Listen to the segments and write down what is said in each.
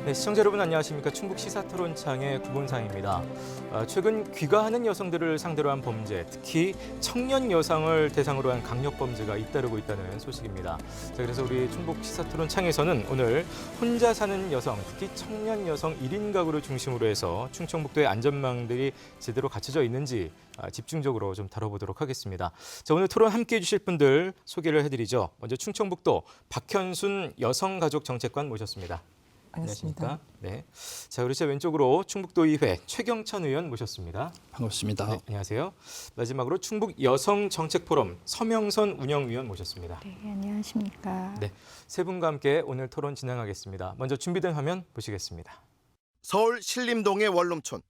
네, 시청자 여러분 안녕하십니까. 충북 시사토론창의 구본상입니다. 최근 귀가하는 여성들을 상대로 한 범죄, 특히 청년 여성을 대상으로 한 강력범죄가 잇따르고 있다는 소식입니다. 자, 그래서 우리 충북 시사토론창에서는 오늘 혼자 사는 여성, 특히 청년 여성 1인 가구를 중심으로 해서 충청북도의 안전망들이 제대로 갖춰져 있는지 집중적으로 좀 다뤄보도록 하겠습니다. 자, 오늘 토론 함께해 주실 분들 소개를 해드리죠. 먼저 충청북도 박현순 여성가족정책관 모셨습니다. 반갑습니다. 네. 자, 그리고 제 왼쪽으로 충북도의회 최경찬 의원 모셨습니다. 반갑습니다. 네, 안녕하세요. 마지막으로 충북 여성정책포럼 서명선 운영위원 모셨습니다. 네, 안녕하십니까. 네, 세 분과 함께 오늘 토론 진행하겠습니다. 먼저 준비된 화면 보시겠습니다. 서울 신림동의 원룸촌.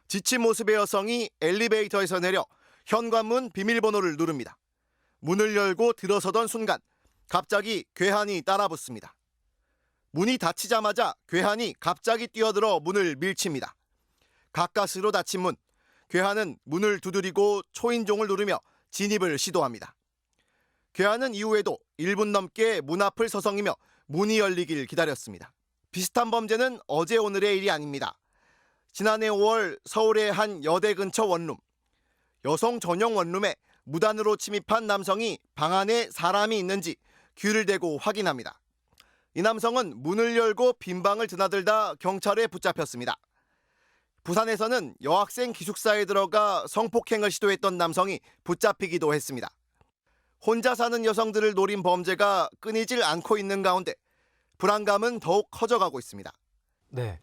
지친 모습의 여성이 엘리베이터에서 내려 현관문 비밀번호를 누릅니다. 문을 열고 들어서던 순간 갑자기 괴한이 따라붙습니다. 문이 닫히자마자 괴한이 갑자기 뛰어들어 문을 밀칩니다. 가까스로 닫힌 문. 괴한은 문을 두드리고 초인종을 누르며 진입을 시도합니다. 괴한은 이후에도 1분 넘게 문 앞을 서성이며 문이 열리길 기다렸습니다. 비슷한 범죄는 어제 오늘의 일이 아닙니다. 지난해 5월 서울의 한 여대 근처 원룸. 여성 전용 원룸에 무단으로 침입한 남성이 방 안에 사람이 있는지 귀를 대고 확인합니다. 이 남성은 문을 열고 빈 방을 드나들다 경찰에 붙잡혔습니다. 부산에서는 여학생 기숙사에 들어가 성폭행을 시도했던 남성이 붙잡히기도 했습니다. 혼자 사는 여성들을 노린 범죄가 끊이질 않고 있는 가운데 불안감은 더욱 커져가고 있습니다. 네,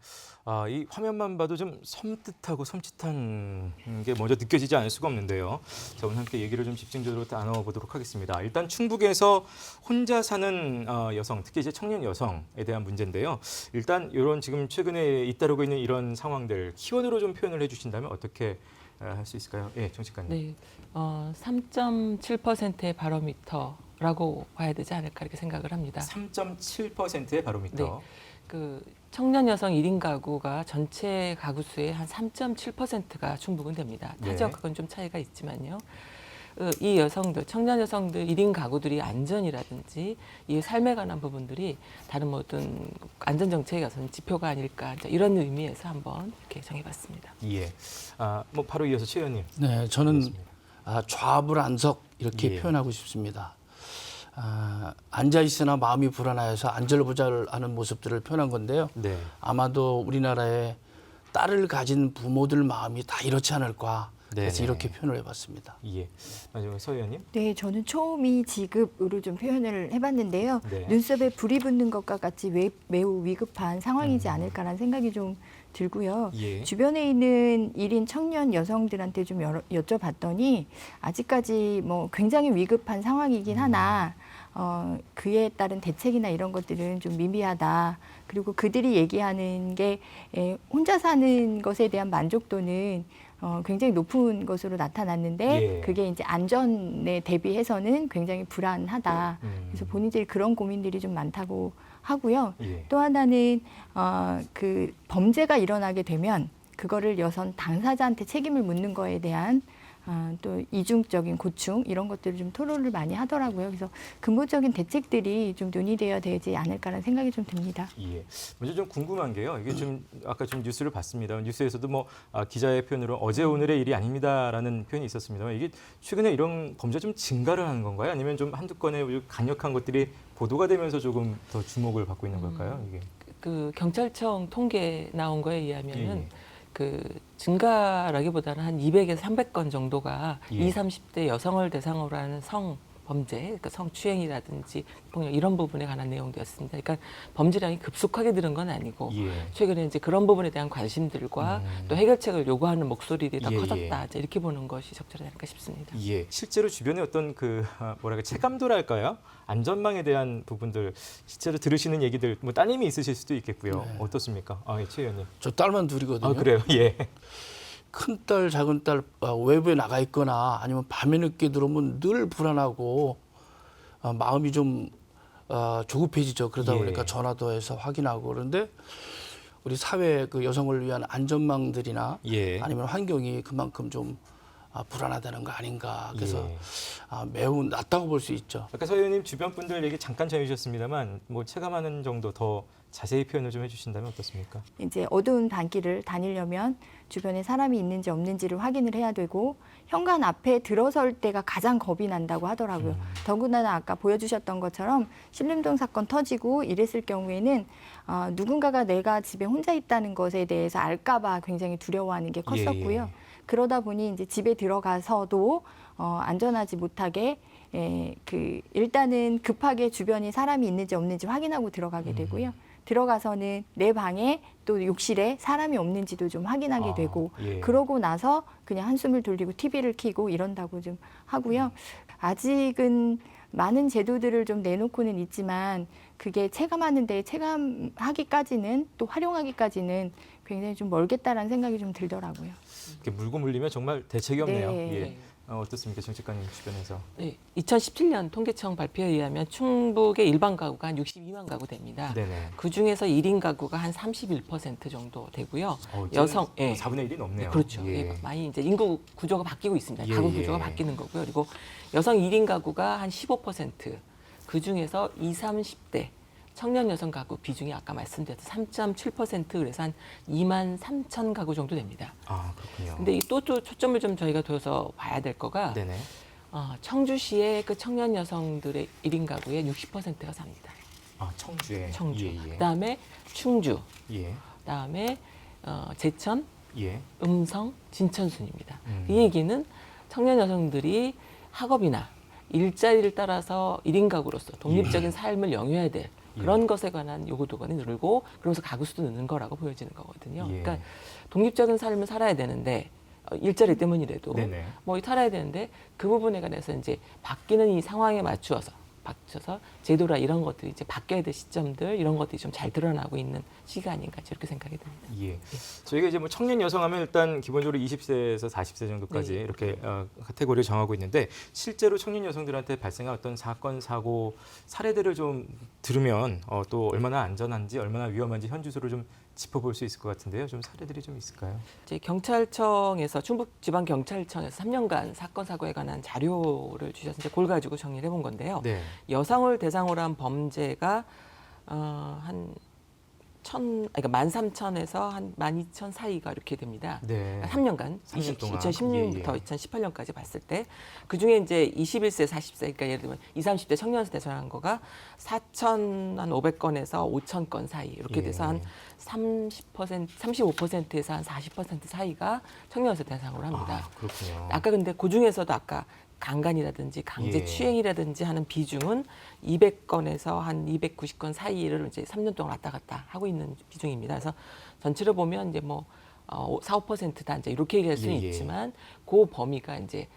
이 화면만 봐도 좀 섬뜩하고 섬찟한 게 먼저 느껴지지 않을 수가 없는데요. 자, 오늘 함께 얘기를 좀 집중적으로 나눠보도록 하겠습니다. 일단 충북에서 혼자 사는 여성, 특히 이제 청년 여성에 대한 문제인데요. 일단 이런 지금 최근에 잇따르고 있는 이런 상황들 키워드로 좀 표현을 해주신다면 어떻게 할 수 있을까요? 예, 정책관님. 네, 3.7%의 바로미터라고 봐야 되지 않을까 이렇게 생각을 합니다. 3.7%의 바로미터. 네. 그 청년 여성 1인 가구가 전체 가구 수의 한 3.7%가 충북은 됩니다. 타 네. 지역하고는 좀 차이가 있지만요. 이 여성들, 청년 여성들 1인 가구들이 안전이라든지 이 삶에 관한 부분들이 다른 모든 안전 정책에 가서는 지표가 아닐까 이런 의미에서 한번 이렇게 정해봤습니다. 예. 뭐 바로 이어서 최 의원님. 네, 저는 그렇습니다. 좌불안석 이렇게 예. 표현하고 싶습니다. 앉아 있으나 마음이 불안해서 안절부절하는 모습들을 표현한 건데요. 네. 아마도 우리나라의 딸을 가진 부모들 마음이 다 이렇지 않을까. 그래서 네네. 이렇게 표현을 해봤습니다. 예. 마지막에 서 의원님. 네, 저는 초미 지급으로 좀 표현을 해봤는데요. 네. 눈썹에 불이 붙는 것과 같이 매우 위급한 상황이지 않을까라는 생각이 좀 들고요. 예. 주변에 있는 1인 청년 여성들한테 좀 여쭤봤더니 아직까지 뭐 굉장히 위급한 상황이긴 하나 그에 따른 대책이나 이런 것들은 좀 미미하다. 그리고 그들이 얘기하는 게 혼자 사는 것에 대한 만족도는 굉장히 높은 것으로 나타났는데 예. 그게 이제 안전에 대비해서는 굉장히 불안하다. 그래서 본인들이 그런 고민들이 좀 많다고 하고요. 예. 또 하나는 그 범죄가 일어나게 되면 그거를 여성 당사자한테 책임을 묻는 거에 대한 또 이중적인 고충 이런 것들을 좀 토론을 많이 하더라고요. 그래서 근본적인 대책들이 좀 논의되어야 되지 않을까라는 생각이 좀 듭니다. 예. 먼저 좀 궁금한 게요. 이게 좀 아까 좀 뉴스를 봤습니다. 뉴스에서도 뭐 기자의 표현으로 어제 오늘의 일이 아닙니다라는 표현이 있었습니다만 이게 최근에 이런 범죄 좀 증가를 하는 건가요? 아니면 좀 한두 건의 강력한 것들이 보도가 되면서 조금 더 주목을 받고 있는 걸까요? 이게. 그 경찰청 통계 나온 거에 의하면은 예. 그 증가라기보다는 한 200에서 300건 정도가 예. 20, 30대 여성을 대상으로 하는 성범죄, 그러니까 성추행이라든지 폭력 이런 부분에 관한 내용이었습니다. 그러니까 범죄량이 급속하게 늘은 건 아니고 예. 최근에 이제 그런 부분에 대한 관심들과 또 해결책을 요구하는 목소리들이 더 예, 커졌다. 이제 이렇게 보는 것이 적절하지 않을까 싶습니다. 예. 실제로 주변에 어떤 그 뭐랄까 체감도랄까요? 안전망에 대한 부분들 실제로 들으시는 얘기들 뭐 따님이 있으실 수도 있겠고요. 네. 어떻습니까? 예, 최 의원님. 저 딸만 둘이거든요. 그래요. 예. 큰딸, 작은딸 외부에 나가 있거나 아니면 밤에 늦게 들어오면 늘 불안하고 마음이 좀 조급해지죠. 그러다 예. 보니까 전화도 해서 확인하고 그런데 우리 사회 그 여성을 위한 안전망들이나 예. 아니면 환경이 그만큼 좀 불안하다는 거 아닌가. 그래서 예. 매우 낮다고 볼 수 있죠. 아까 서 의원님 주변 분들 얘기 잠깐 전해주셨습니다만 뭐 체감하는 정도 더 자세히 표현을 좀 해주신다면 어떻습니까? 이제 어두운 단길을 다니려면 주변에 사람이 있는지 없는지를 확인을 해야 되고 현관 앞에 들어설 때가 가장 겁이 난다고 하더라고요. 더군다나 아까 보여주셨던 것처럼 신림동 사건 터지고 이랬을 경우에는 누군가가 내가 집에 혼자 있다는 것에 대해서 알까 봐 굉장히 두려워하는 게 컸었고요. 예. 그러다 보니 이제 집에 들어가서도 안전하지 못하게 일단은 급하게 주변에 사람이 있는지 없는지 확인하고 들어가게 되고요. 들어가서는 내 방에 또 욕실에 사람이 없는지도 좀 확인하게 되고 예. 그러고 나서 그냥 한숨을 돌리고 TV를 켜고 이런다고 좀 하고요. 아직은 많은 제도들을 좀 내놓고는 있지만 그게 체감하는데 체감하기까지는 또 활용하기까지는 굉장히 좀 멀겠다라는 생각이 좀 들더라고요. 이렇게 물고 물리면 정말 대책이 없네요. 네. 예. 어떻습니까, 정책관님 주변에서? 네, 2017년 통계청 발표에 의하면 충북의 일반 가구가 한 62만 가구 됩니다. 네네. 그 중에서 1인 가구가 한 31% 정도 되고요. 이제 여성, 예. 4분의 1이 넘네요. 그렇죠. 예. 예, 많이 이제 인구 구조가 바뀌고 있습니다. 예, 가구 예. 구조가 바뀌는 거고요. 그리고 여성 1인 가구가 한 15%, 그 중에서 20, 30대 청년 여성 가구 비중이 아까 말씀드렸던 3.7% 그래서 한 2만 3천 가구 정도 됩니다. 아, 그렇군요. 근데 이 또 초점을 좀 저희가 둬서 봐야 될 거가 네네. 청주시의 그 청년 여성들의 1인 가구의 60%가 삽니다. 아, 청주에. 청주. 예, 예. 그다음에 충주. 예. 그다음에 제천, 예. 음성, 진천순입니다. 음. 이 얘기는 청년 여성들이 학업이나 일자리를 따라서 1인 가구로서 독립적인 삶을 영위해야 될 그런 것에 관한 요구도가 늘고 그러면서 가구 수도 느는 거라고 보여지는 거거든요. 예. 그러니까 독립적인 삶을 살아야 되는데 일자리 때문이라도 네네. 뭐 살아야 되는데 그 부분에 관해서 이제 바뀌는 이 상황에 맞춰서 제도라 이런 것들이 이제 바뀌어야 될 시점들 이런 것들이 좀 잘 드러나고 있는 시기가 아닌가 이렇게 생각이 듭니다. 예. 저희가 이제 뭐 청년 여성 하면 일단 기본적으로 20세에서 40세 정도까지 네. 이렇게 카테고리를 정하고 있는데 실제로 청년 여성들한테 발생한 어떤 사건, 사고 사례들을 좀 들으면 또 얼마나 안전한지 얼마나 위험한지 현주소를 좀 짚어볼 수 있을 것 같은데요. 좀 사례들이 좀 있을까요? 이제 경찰청에서 충북지방경찰청에서 3년간 사건 사고에 관한 자료를 주셔서 이제 그걸 가지고 정리를 해본 건데요. 네. 여성을 대상으로 한 범죄가 한 13,000에서 한 12,000 사이가 이렇게 됩니다. 네. 3년간 3년 동안. 2016년부터 예, 예. 2018년까지 봤을 때 그중에 이제 21세, 40세 그러니까 예를 들면 20, 30대 청년을 대상한 거가 4,500건에서 5,000건 사이 이렇게 돼서 예. 한 35%에서 한 40% 사이가 청년을 대상으로 합니다. 아, 그렇군요. 아까 근데 그 중에서도 아까 강간이라든지 강제 예. 추행이라든지 하는 비중은 200건에서 한 290건 사이를 이제 3년 동안 왔다 갔다 하고 있는 비중입니다. 그래서 전체로 보면 이제 뭐 4, 5%다 이제 이렇게 얘기할 수는 예, 예. 있지만 그 범위가 이제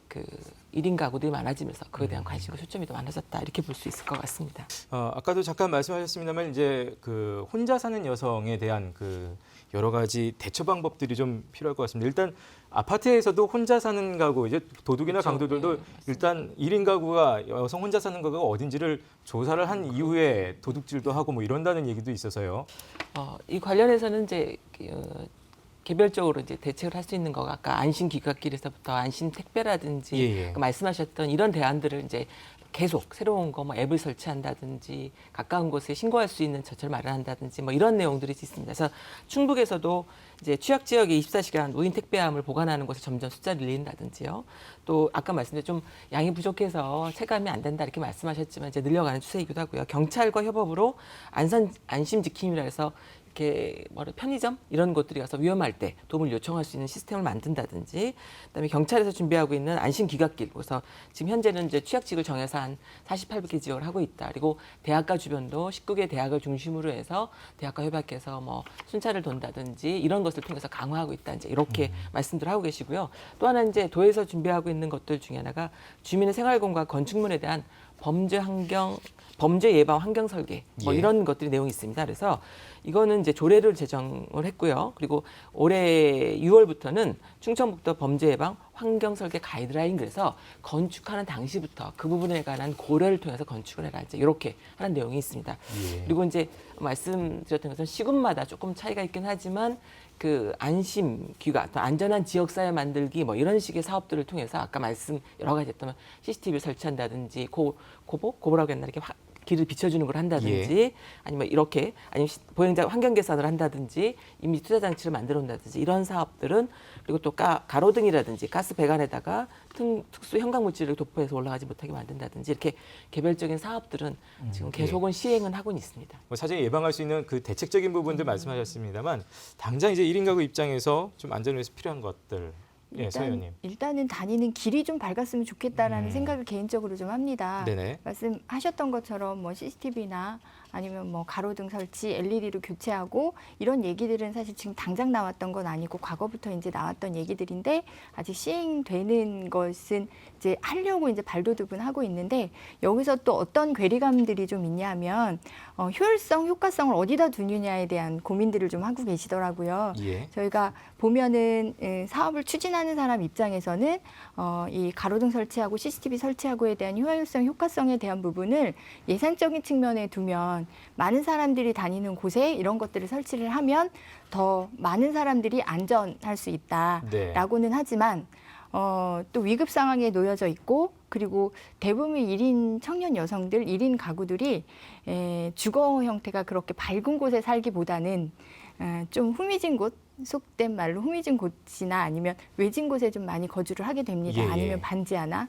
그 1인 가구들이 많아지면서 그에 대한 관심과 초점이 더 많아졌다 이렇게 볼 수 있을 것 같습니다. 아까도 잠깐 말씀하셨습니다만 이제 그 혼자 사는 여성에 대한 그 여러 가지 대처 방법들이 좀 필요할 것 같습니다. 일단 아파트에서도 혼자 사는 가구 이제 도둑이나 그렇죠. 강도들도 네, 맞습니다. 일단 1인 가구가 여성 혼자 사는 가구가 어딘지를 조사를 한 이후에 도둑질도 하고 뭐 이런다는 얘기도 있어서요. 이 관련해서는 이제 개별적으로 이제 대책을 할 수 있는 거가 아까 안심 귀갓길에서부터 안심 택배라든지 예, 예. 그 말씀하셨던 이런 대안들을 이제 계속 새로운 거 뭐 앱을 설치한다든지 가까운 곳에 신고할 수 있는 처처를 마련한다든지 뭐 이런 내용들이 있습니다. 그래서 충북에서도 이제 취약 지역에 24시간 무인 택배함을 보관하는 곳에 점점 숫자를 늘린다든지요. 또 아까 말씀드린 좀 양이 부족해서 체감이 안 된다 이렇게 말씀하셨지만 이제 늘려가는 추세이기도 하고요. 경찰과 협업으로 안심 지킴이라 해서 이렇게 편의점 이런 곳들이 가서 위험할 때 도움을 요청할 수 있는 시스템을 만든다든지, 그다음에 경찰에서 준비하고 있는 안심 귀갓길, 그래서 지금 현재는 이제 취약지역을 정해서 한 48개 지역을 하고 있다. 그리고 대학가 주변도 19개 대학을 중심으로 해서 대학과 협약해서 뭐 순찰을 돈다든지 이런 것을 통해서 강화하고 있다. 이제 이렇게 말씀들 하고 계시고요. 또 하나 이제 도에서 준비하고 있는 것들 중에 하나가 주민의 생활공간 건축물에 대한 범죄 예방 환경 설계 뭐 예. 이런 것들이 내용이 있습니다. 그래서 이거는 이제 조례를 제정을 했고요. 그리고 올해 6월부터는 충청북도 범죄 예방 환경 설계 가이드라인 그래서 건축하는 당시부터 그 부분에 관한 고려를 통해서 건축을 해라 이제 이렇게 하는 내용이 있습니다. 예. 그리고 이제 말씀드렸던 것처럼 시군마다 조금 차이가 있긴 하지만 그 안심 귀가 또 안전한 지역 사회 만들기 뭐 이런 식의 사업들을 통해서 아까 말씀 여러 가지 했던 CCTV 설치한다든지 고보라고 했나 이렇게 길을 비춰주는 걸 한다든지 아니면 이렇게 아니면 보행자 환경 개선을 한다든지 이미 투자 장치를 만들어 온다든지 이런 사업들은 그리고 또 가로등이라든지 가스 배관에다가 특수 현강 물질을 도포해서 올라가지 못하게 만든다든지 이렇게 개별적인 사업들은 지금 계속은 시행은 하고 있습니다. 뭐 사전에 예방할 수 있는 그 대책적인 부분들 말씀하셨습니다만 당장 이제 1인 가구 입장에서 좀 안전을 위해서 필요한 것들. 예, 서 의원님. 일단은 다니는 길이 좀 밝았으면 좋겠다라는 생각을 개인적으로 좀 합니다. 네네. 말씀하셨던 것처럼 뭐 CCTV나 아니면 뭐 가로등 설치, LED로 교체하고 이런 얘기들은 사실 지금 당장 나왔던 건 아니고 과거부터 이제 나왔던 얘기들인데 아직 시행되는 것은 이제 하려고 이제 발돋움은 하고 있는데 여기서 또 어떤 괴리감들이 좀 있냐면 효율성, 효과성을 어디다 두느냐에 대한 고민들을 좀 하고 계시더라고요. 예. 저희가 보면은 사업을 추진하는 사람 입장에서는 이 가로등 설치하고 CCTV 설치하고에 대한 효율성, 효과성에 대한 부분을 예산적인 측면에 두면 많은 사람들이 다니는 곳에 이런 것들을 설치를 하면 더 많은 사람들이 안전할 수 있다라고는 하지만 또 위급 상황에 놓여져 있고 그리고 대부분 1인 청년 여성들, 1인 가구들이 주거 형태가 그렇게 밝은 곳에 살기보다는 좀 후미진 곳, 속된 말로 후미진 곳이나 아니면 외진 곳에 좀 많이 거주를 하게 됩니다. 예, 예. 아니면 반지하나.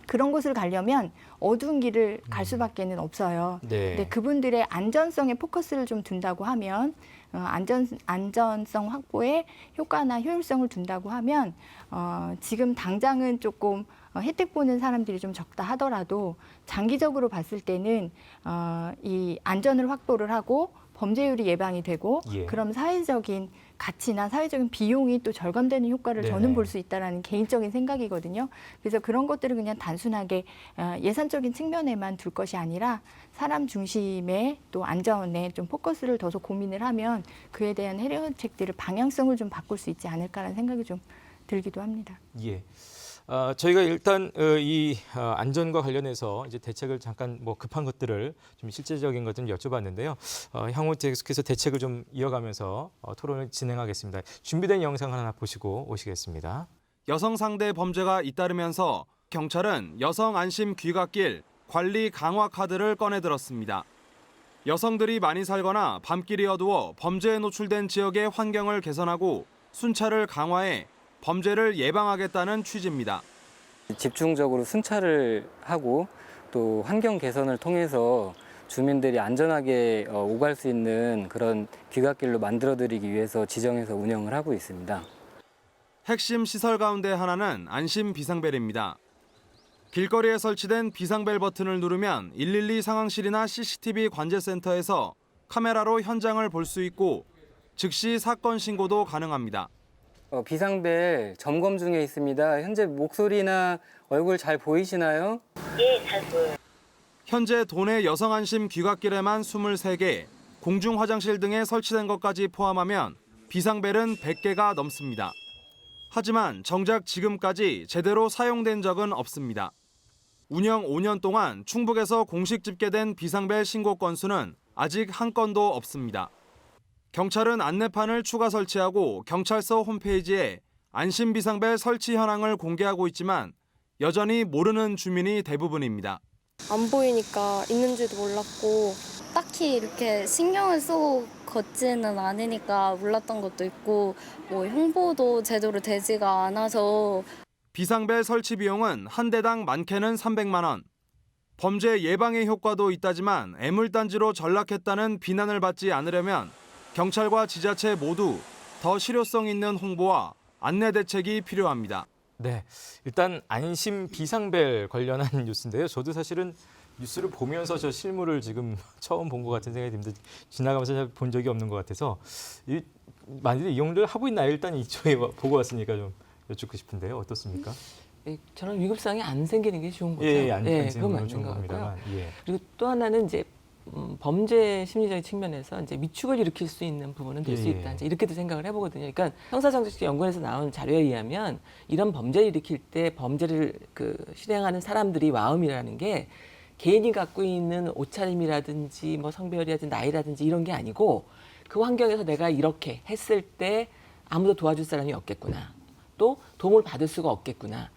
그런 곳을 가려면 어두운 길을 갈 수밖에는 없어요. 네. 근데 그분들의 안전성에 포커스를 좀 둔다고 하면 안전성 확보에 효과나 효율성을 둔다고 하면 지금 당장은 조금 혜택 보는 사람들이 좀 적다 하더라도 장기적으로 봤을 때는 이 안전을 확보를 하고 범죄율이 예방이 되고 예. 그럼 사회적인 가치나 사회적인 비용이 또 절감되는 효과를 네네. 저는 볼 수 있다라는 개인적인 생각이거든요. 그래서 그런 것들을 그냥 단순하게 예산적인 측면에만 둘 것이 아니라 사람 중심의 또 안전에 좀 포커스를 둬서 고민을 하면 그에 대한 해결책들을 방향성을 좀 바꿀 수 있지 않을까라는 생각이 좀 들기도 합니다. 예. 저희가 일단 이 안전과 관련해서 이제 대책을 잠깐 뭐 급한 것들을 좀 실제적인 것좀 여쭤봤는데요. 향후 계속해서 대책을 좀 이어가면서 토론을 진행하겠습니다. 준비된 영상 하나 보시고 오시겠습니다. 여성 상대 범죄가 잇따르면서 경찰은 여성 안심 귀갓길 관리 강화 카드를 꺼내들었습니다. 여성들이 많이 살거나 밤길이 어두워 범죄에 노출된 지역의 환경을 개선하고 순찰을 강화해 범죄를 예방하겠다는 취지입니다. 집중적으로 순찰을 하고 또 환경 개선을 통해서 주민들이 안전하게 오갈 수 있는 그런 귀갓길로 만들어드리기 위해서 지정해서 운영을 하고 있습니다. 핵심 시설 가운데 하나는 안심 비상벨입니다. 길거리에 설치된 비상벨 버튼을 누르면 112 상황실이나 CCTV 관제센터에서 카메라로 현장을 볼 수 있고 즉시 사건 신고도 가능합니다. 비상벨 점검 중에 있습니다. 현재 목소리나 얼굴 잘 보이시나요? 예, 잘 보여요. 현재 도내 여성 안심 귀갓길에만 23개, 공중 화장실 등에 설치된 것까지 포함하면 비상벨은 100개가 넘습니다. 하지만 정작 지금까지 제대로 사용된 적은 없습니다. 운영 5년 동안 충북에서 공식 집계된 비상벨 신고 건수는 아직 한 건도 없습니다. 경찰은 안내판을 추가 설치하고 경찰서 홈페이지에 안심 비상벨 설치 현황을 공개하고 있지만 여전히 모르는 주민이 대부분입니다. 안 보이니까 있는지도 몰랐고 딱히 이렇게 신경을 쓰고 걷지는 않으니까 몰랐던 것도 있고 뭐 홍보도 제대로 되지가 않아서. 비상벨 설치 비용은 한 대당 많게는 300만 원. 범죄 예방의 효과도 있다지만 애물단지로 전락했다는 비난을 받지 않으려면 경찰과 지자체 모두 더 실효성 있는 홍보와 안내 대책이 필요합니다. 네, 일단 안심 비상벨 관련한 뉴스인데요. 저도 사실은 뉴스를 보면서 저 실물을 지금 처음 본 것 같은 생각이 듭니다. 지나가면서 잘 본 적이 없는 것 같아서 많이들 이용을 하고 있나요? 일단 이쪽에 보고 왔으니까 좀 여쭙고 싶은데요. 어떻습니까? 저는 위급상이 안 생기는 게 좋은 거죠. 예, 안 그건 생기는 건 맞는 좋은 것 같고요. 겁니다만. 예. 그리고 또 하나는 이제 범죄 심리적인 측면에서 이제 위축을 일으킬 수 있는 부분은 될 수 예. 있다. 이제 이렇게도 생각을 해보거든요. 그러니까 형사정책 연구원에서 나온 자료에 의하면 이런 범죄를 일으킬 때 범죄를 실행하는 사람들이 마음이라는 게 개인이 갖고 있는 옷차림이라든지 뭐 성별이라든지 나이라든지 이런 게 아니고 그 환경에서 내가 이렇게 했을 때 아무도 도와줄 사람이 없겠구나. 또 도움을 받을 수가 없겠구나.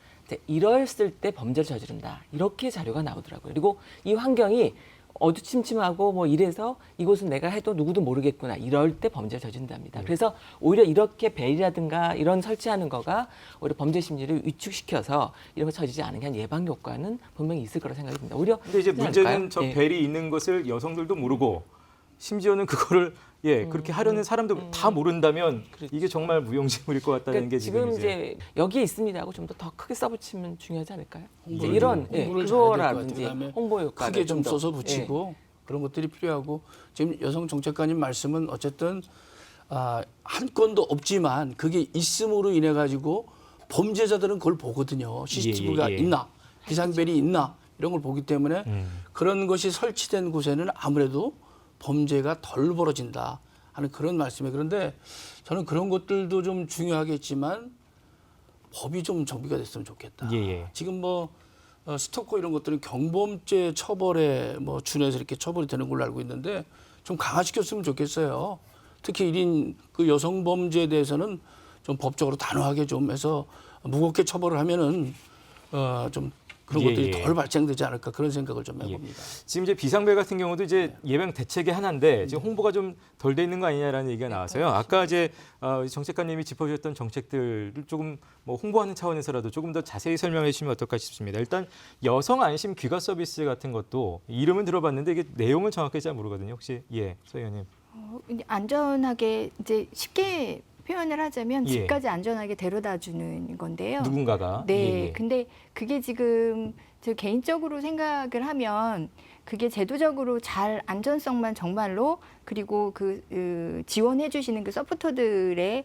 이랬을 때 범죄를 저지른다. 이렇게 자료가 나오더라고요. 그리고 이 환경이 어두침침하고 뭐 이래서 이곳은 내가 해도 누구도 모르겠구나. 이럴 때 범죄를 저지른답니다. 그래서 오히려 이렇게 베일이라든가 이런 설치하는 거가 오히려 범죄 심리를 위축시켜서 이런 거 저지지 않은 게 한 예방 효과는 분명히 있을 거라 생각이 듭니다. 오히려 근데 이제 그렇지 문제는 않을까요? 저 예. 벨이 있는 것을 여성들도 모르고 심지어는 그거를 그렇게 하려는 사람도 다 모른다면 이게 정말 무용지물일 것 같다는 그러니까 게 지금 지금 이제 여기에 있습니다 하고 좀 더 크게 써붙이면 중요하지 않을까요? 이제 홍보를 이런 좀- 홍보를 잘해야 될것 그거라든지 같아요. 그다음에 홍보 효과 크게 좀 써서 붙이고 그런 것들이 필요하고 지금 여성 정책관님 말씀은 어쨌든 한 건도 없지만 그게 있음으로 인해 가지고 범죄자들은 그걸 보거든요. CCTV가 예. 있나, 비상벨이 있나 이런 걸 보기 때문에 음. 그런 것이 설치된 곳에는 아무래도 범죄가 덜 벌어진다 하는 그런 말씀이에요. 그런데 저는 그런 것들도 좀 중요하겠지만 법이 좀 정비가 됐으면 좋겠다. 예. 지금 뭐 스토커 이런 것들은 경범죄 처벌에 뭐 준해서 이렇게 처벌이 되는 걸로 알고 있는데 좀 강화시켰으면 좋겠어요. 특히 1인 그 여성 범죄에 대해서는 좀 법적으로 단호하게 좀 해서 무겁게 처벌을 하면은 좀 그런 것들이 덜 발생되지 않을까 그런 생각을 좀 해봅니다. 지금 이제 비상벨 같은 경우도 이제 예방 대책의 하나인데 지금 홍보가 좀 덜 돼 있는 거 아니냐라는 얘기가 나와서요. 아까 이제 정책관님이 짚어주셨던 정책들을 조금 뭐 홍보하는 차원에서라도 조금 더 자세히 설명해 주시면 어떨까 싶습니다. 일단 여성 안심 귀가 서비스 같은 것도 이름은 들어봤는데 이게 내용을 정확하게 잘 모르거든요. 혹시 서 의원님. 이제 안전하게 이제 쉽게 표현을 하자면 예. 집까지 안전하게 데려다 주는 건데요. 누군가가. 네. 예. 근데 그게 지금 저 개인적으로 생각을 하면 그게 제도적으로 잘 안전성만 정말로 그리고 지원해 주시는 그 서포터들의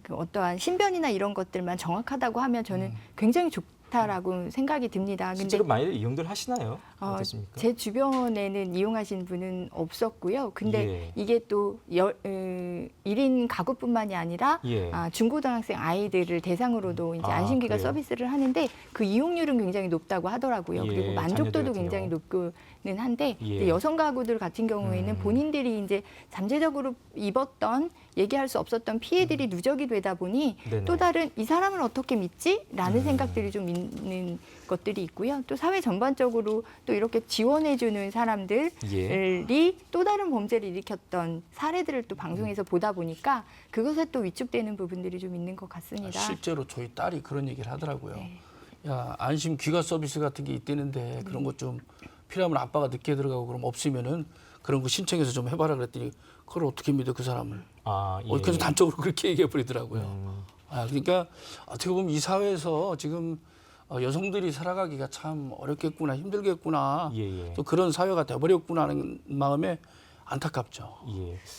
그 어떠한 신변이나 이런 것들만 정확하다고 하면 저는 굉장히 좋다라고 생각이 듭니다. 근데 실제로 많이 이용들 하시나요? 어떻습니까? 제 주변에는 이용하신 분은 없었고요. 근데 이게 또 1인 가구뿐만이 아니라 중고등학생 아이들을 대상으로도 이제 안심기가 그래요? 서비스를 하는데 그 이용률은 굉장히 높다고 하더라고요. 예, 그리고 만족도도 자녀들 같은 굉장히 경우. 높기는 한데 예. 근데 여성 가구들 같은 경우에는 본인들이 이제 잠재적으로 입었던 얘기할 수 없었던 피해들이 누적이 되다 보니 네네. 또 다른 이 사람을 어떻게 믿지? 라는 생각들이 좀 있는 것들이 있고요. 또 사회 전반적으로 또 이렇게 지원해주는 사람들이 또 다른 범죄를 일으켰던 사례들을 또 방송에서 보다 보니까 그것에 또 위축되는 부분들이 좀 있는 것 같습니다. 실제로 저희 딸이 그런 얘기를 하더라고요. 네. 야, 안심 귀가 서비스 같은 게 있다는데 그런 것 좀 필요하면 아빠가 늦게 들어가고 그럼 없으면은 그런 거 신청해서 좀 해봐라 그랬더니 그걸 어떻게 믿어 그 사람을. 그래서 단적으로 그렇게 얘기해 버리더라고요. 그러니까 어떻게 보면 이 사회에서 지금 여성들이 살아가기가 참 어렵겠구나, 힘들겠구나, 또 그런 사회가 돼버렸구나 하는 마음에 안타깝죠.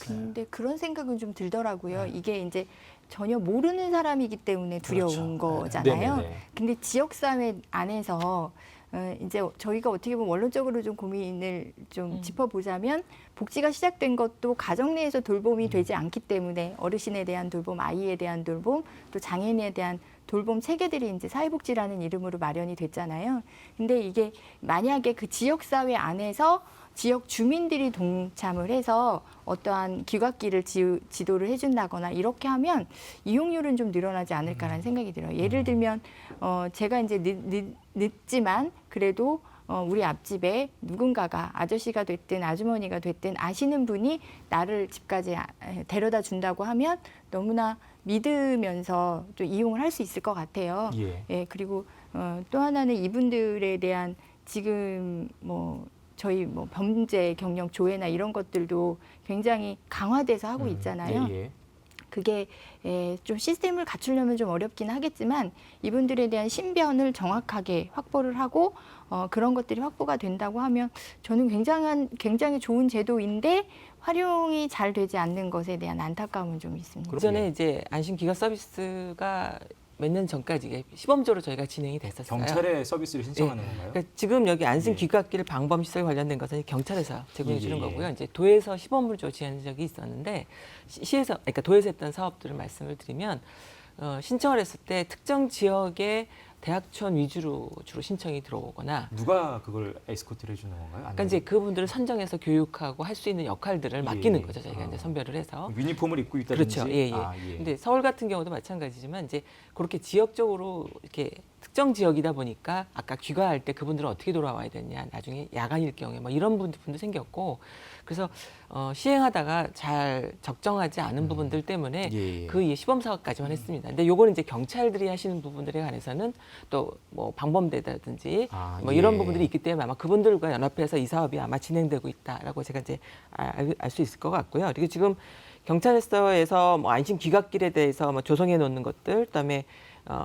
근데 그런 생각은 좀 들더라고요. 이게 이제 전혀 모르는 사람이기 때문에 두려운 거잖아요. 네네네. 근데 지역사회 안에서 이제 저희가 어떻게 보면 원론적으로 좀 고민을 좀 짚어보자면 복지가 시작된 것도 가정 내에서 돌봄이 되지 않기 때문에 어르신에 대한 돌봄, 아이에 대한 돌봄, 또 장애인에 대한 돌봄 체계들이 이제 사회복지라는 이름으로 마련이 됐잖아요. 근데 이게 만약에 그 지역사회 안에서 지역 주민들이 동참을 해서 어떠한 귀갓길을 지도를 해준다거나 이렇게 하면 이용률은 좀 늘어나지 않을까라는 생각이 들어요. 예를 들면 제가 이제 늦지만 그래도 우리 앞집에 누군가가 아저씨가 됐든 아주머니가 됐든 아시는 분이 나를 집까지 데려다 준다고 하면 너무나 믿으면서 또 이용을 할 수 있을 것 같아요. 그리고 또 하나는 이분들에 대한 지금 저희 범죄 경력 조회나 이런 것들도 굉장히 강화돼서 하고 있잖아요. 그게 좀 시스템을 갖추려면 좀 어렵긴 하겠지만 이분들에 대한 신변을 정확하게 확보를 하고 그런 것들이 확보가 된다고 하면 저는 굉장히 좋은 제도인데 활용이 잘 되지 않는 것에 대한 안타까움은 좀 있습니다. 그 전에 이제 안심 귀가 서비스가 몇 년 전까지 이게 시범적으로 저희가 진행이 됐었어요. 경찰에 서비스를 신청하는 건가요? 그러니까 지금 여기 안심 예. 귀갓길 방범 시설 관련된 것은 경찰에서 제공해 주는 예, 예. 거고요. 이제 도에서 시범을 조치한 적이 있었는데 시에서 그러니까 도에서 했던 사업들을 말씀을 드리면 신청을 했을 때 특정 지역의 대학촌 위주로 주로 신청이 들어오거나 누가 그걸 에스코트를 해주는 건가요? 그러니까 이제 그분들을 선정해서 교육하고 할 수 있는 역할들을 맡기는 예. 거죠. 저희가 이제 선별을 해서. 유니폼을 입고 있다든지. 그렇죠. 예, 예. 예. 근데 서울 같은 경우도 마찬가지지만 이제 그렇게 지역적으로 이렇게 특정 지역이다 보니까 아까 귀가할 때 그분들은 어떻게 돌아와야 되냐, 나중에 야간일 경우에 뭐 이런 분도 생겼고 그래서 시행하다가 잘 적정하지 않은 부분들 때문에 예. 그 시범 사업까지만 했습니다. 근데 요거는 이제 경찰들이 하시는 부분들에 관해서는 또 뭐 방범대라든지 뭐 이런 예. 부분들이 있기 때문에 아마 그분들과 연합해서 이 사업이 아마 진행되고 있다라고 제가 이제 알 수 있을 것 같고요. 그리고 지금 경찰서에서 뭐 안심 귀갓길에 대해서 뭐 조성해 놓는 것들, 그다음에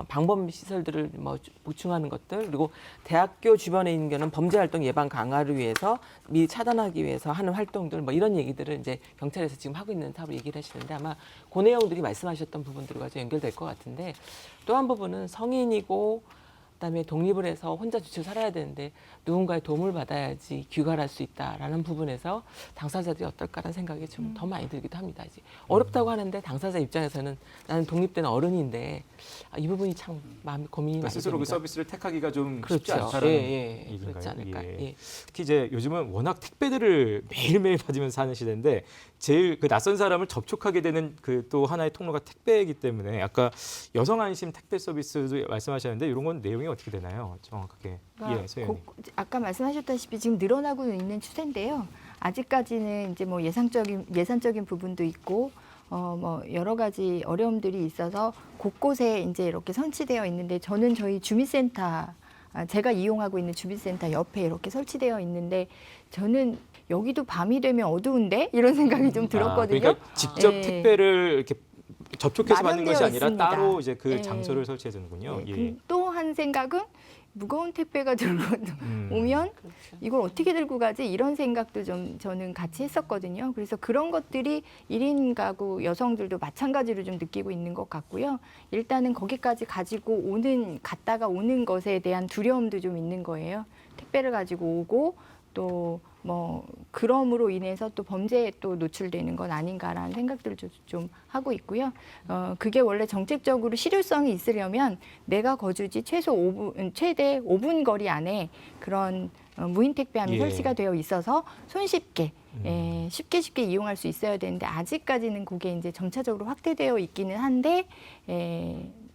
방범 시설들을 뭐 보충하는 것들, 그리고 대학교 주변에 있는 거는 범죄 활동 예방 강화를 위해서 미리 차단하기 위해서 하는 활동들 뭐 이런 얘기들을 이제 경찰에서 지금 하고 있는 사업을 얘기를 하시는데 아마 그 내용들이 말씀하셨던 부분들과 좀 연결될 것 같은데 또 한 부분은 성인이고 그다음에 독립을 해서 혼자 주체로 살아야 되는데 누군가의 도움을 받아야지 귀가를 할 수 있다라는 부분에서 당사자들이 어떨까라는 생각이 좀 더 많이 들기도 합니다. 이제 어렵다고 하는데 당사자 입장에서는 나는 독립된 어른인데 이 부분이 참 마음이 고민이 그러니까 많이 스스로 그 됩니다. 서비스를 택하기가 좀 쉽지 그렇죠. 않다라는 예, 얘기인가요? 그렇지 않을까. 예. 예. 특히 이제 요즘은 워낙 택배들을 매일매일 받으면서 사는 시대인데 제일 그 낯선 사람을 접촉하게 되는 그 또 하나의 통로가 택배이기 때문에 아까 여성 안심 택배 서비스도 말씀하셨는데 이런 건 내용이 어떻게 되나요? 정확하게. 예, 소연님. 아까 말씀하셨다시피 지금 늘어나고 있는 추세인데요. 아직까지는 이제 뭐 예산적인 부분도 있고 뭐 여러 가지 어려움들이 있어서 곳곳에 이제 이렇게 설치되어 있는데 저는 저희 주민센터 제가 이용하고 있는 주민센터 옆에 이렇게 설치되어 있는데 저는 여기도 밤이 되면 어두운데 이런 생각이 좀 들었거든요. 그러니까 직접 예. 택배를 이렇게 접촉해서 받는 것이 마련되어 아니라 있습니다. 따로 이제 그 예. 장소를 설치해 두는군요. 네, 예. 또 한 생각은 무거운 택배가 들고 오면 그렇죠. 이걸 어떻게 들고 가지 이런 생각도 좀 저는 같이 했었거든요. 그래서 그런 것들이 1인 가구 여성들도 마찬가지로 좀 느끼고 있는 것 같고요. 일단은 거기까지 가지고 갔다가 오는 것에 대한 두려움도 좀 있는 거예요. 택배를 가지고 오고 또 뭐 그럼으로 인해서 또 범죄에 또 노출되는 건 아닌가라는 생각들을 좀 하고 있고요. 그게 원래 정책적으로 실효성이 있으려면 내가 거주지 최대 5분 거리 안에 그런 무인 택배함이 예. 설치가 되어 있어서 손쉽게 쉽게 이용할 수 있어야 되는데 아직까지는 그게 이제 점차적으로 확대되어 있기는 한데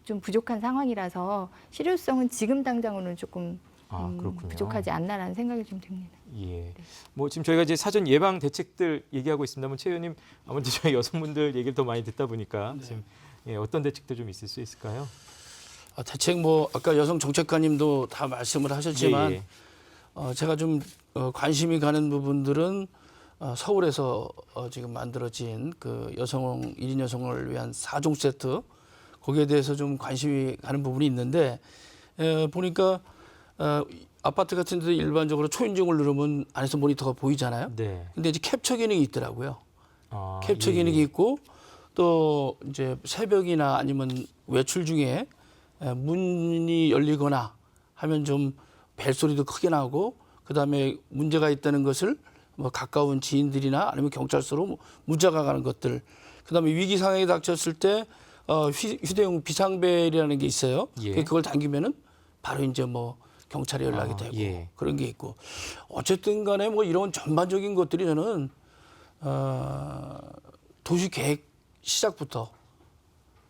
좀 부족한 상황이라서 실효성은 지금 당장으로는 조금 그렇군요. 부족하지 않나라는 생각이 좀 듭니다. 예. 뭐 지금 저희가 이제 사전 예방 대책들 얘기하고 있습니다만 최 의원님 아무래도 저희 여성분들 얘기를 더 많이 듣다 보니까 지금 어떤 대책도 좀 있을 수 있을까요? 대책 뭐 아까 여성 정책관님도 다 말씀을 하셨지만 예. 제가 좀 관심이 가는 부분들은 서울에서 지금 만들어진 그 1인 여성을 위한 4종 세트 거기에 대해서 좀 관심이 가는 부분이 있는데 보니까 아파트 같은 데도 일반적으로 초인종을 누르면 안에서 모니터가 보이잖아요. 네. 근데 이제 캡처 기능이 있더라고요. 캡처 예. 기능이 있고 또 이제 새벽이나 아니면 외출 중에 문이 열리거나 하면 좀 벨소리도 크게 나고 그다음에 문제가 있다는 것을 뭐 가까운 지인들이나 아니면 경찰서로 문자가 가는 것들 그다음에 위기 상황이 닥쳤을 때 휴대용 비상벨이라는 게 있어요. 예. 그걸 당기면은 바로 이제 뭐 경찰에 연락이 되고 예. 그런 게 있고 어쨌든 간에 뭐 이런 전반적인 것들이 저는 도시 계획 시작부터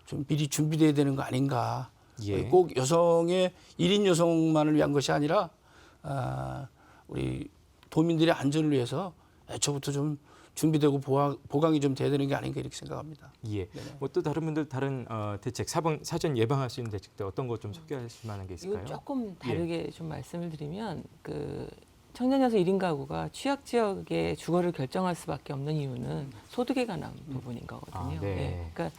좀 미리 준비돼야 되는 거 아닌가. 예. 꼭 1인 여성만을 위한 것이 아니라 우리 도민들의 안전을 위해서 애초부터 좀 준비되고 보강이 좀 돼야 되는 게 아닌가 이렇게 생각합니다. 예. 뭐 또 다른 분들 다른 대책 사전 예방할 수 있는 대책들 어떤 것 좀 소개하실 만한 게 있을까요? 이건 조금 다르게 좀 말씀을 드리면 그 청년 여성 1인 가구가 취약 지역의 주거를 결정할 수밖에 없는 이유는 소득에 관한 부분인 거거든요. 네. 그러니까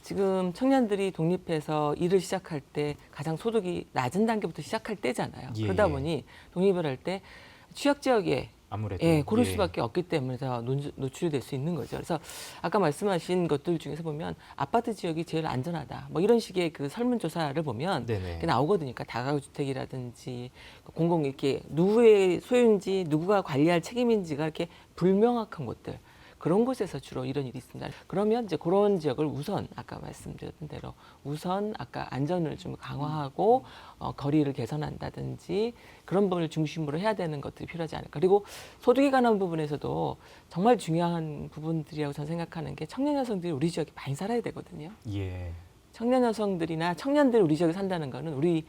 지금 청년들이 독립해서 일을 시작할 때 가장 소득이 낮은 단계부터 시작할 때잖아요. 예. 그러다 보니 독립을 할 때 취약 지역에 아무래도 예, 고를 수밖에 없기 때문에 다 노출이 될 수 있는 거죠. 그래서 아까 말씀하신 것들 중에서 보면 아파트 지역이 제일 안전하다. 뭐 이런 식의 그 설문조사를 보면 네네. 그게 나오거든요. 그러니까 다가구주택이라든지 공공 이렇게 누구의 소유인지 누구가 관리할 책임인지가 이렇게 불명확한 곳들. 그런 곳에서 주로 이런 일이 있습니다. 그러면 이제 그런 지역을 우선 아까 말씀드렸던 대로 우선 아까 안전을 좀 강화하고 거리를 개선한다든지 그런 부분을 중심으로 해야 되는 것들이 필요하지 않을까. 그리고 소득에 관한 부분에서도 정말 중요한 부분들이라고 저는 생각하는 게 청년 여성들이 우리 지역에 많이 살아야 되거든요. 예. 청년 여성들이나 청년들이 우리 지역에 산다는 거는 우리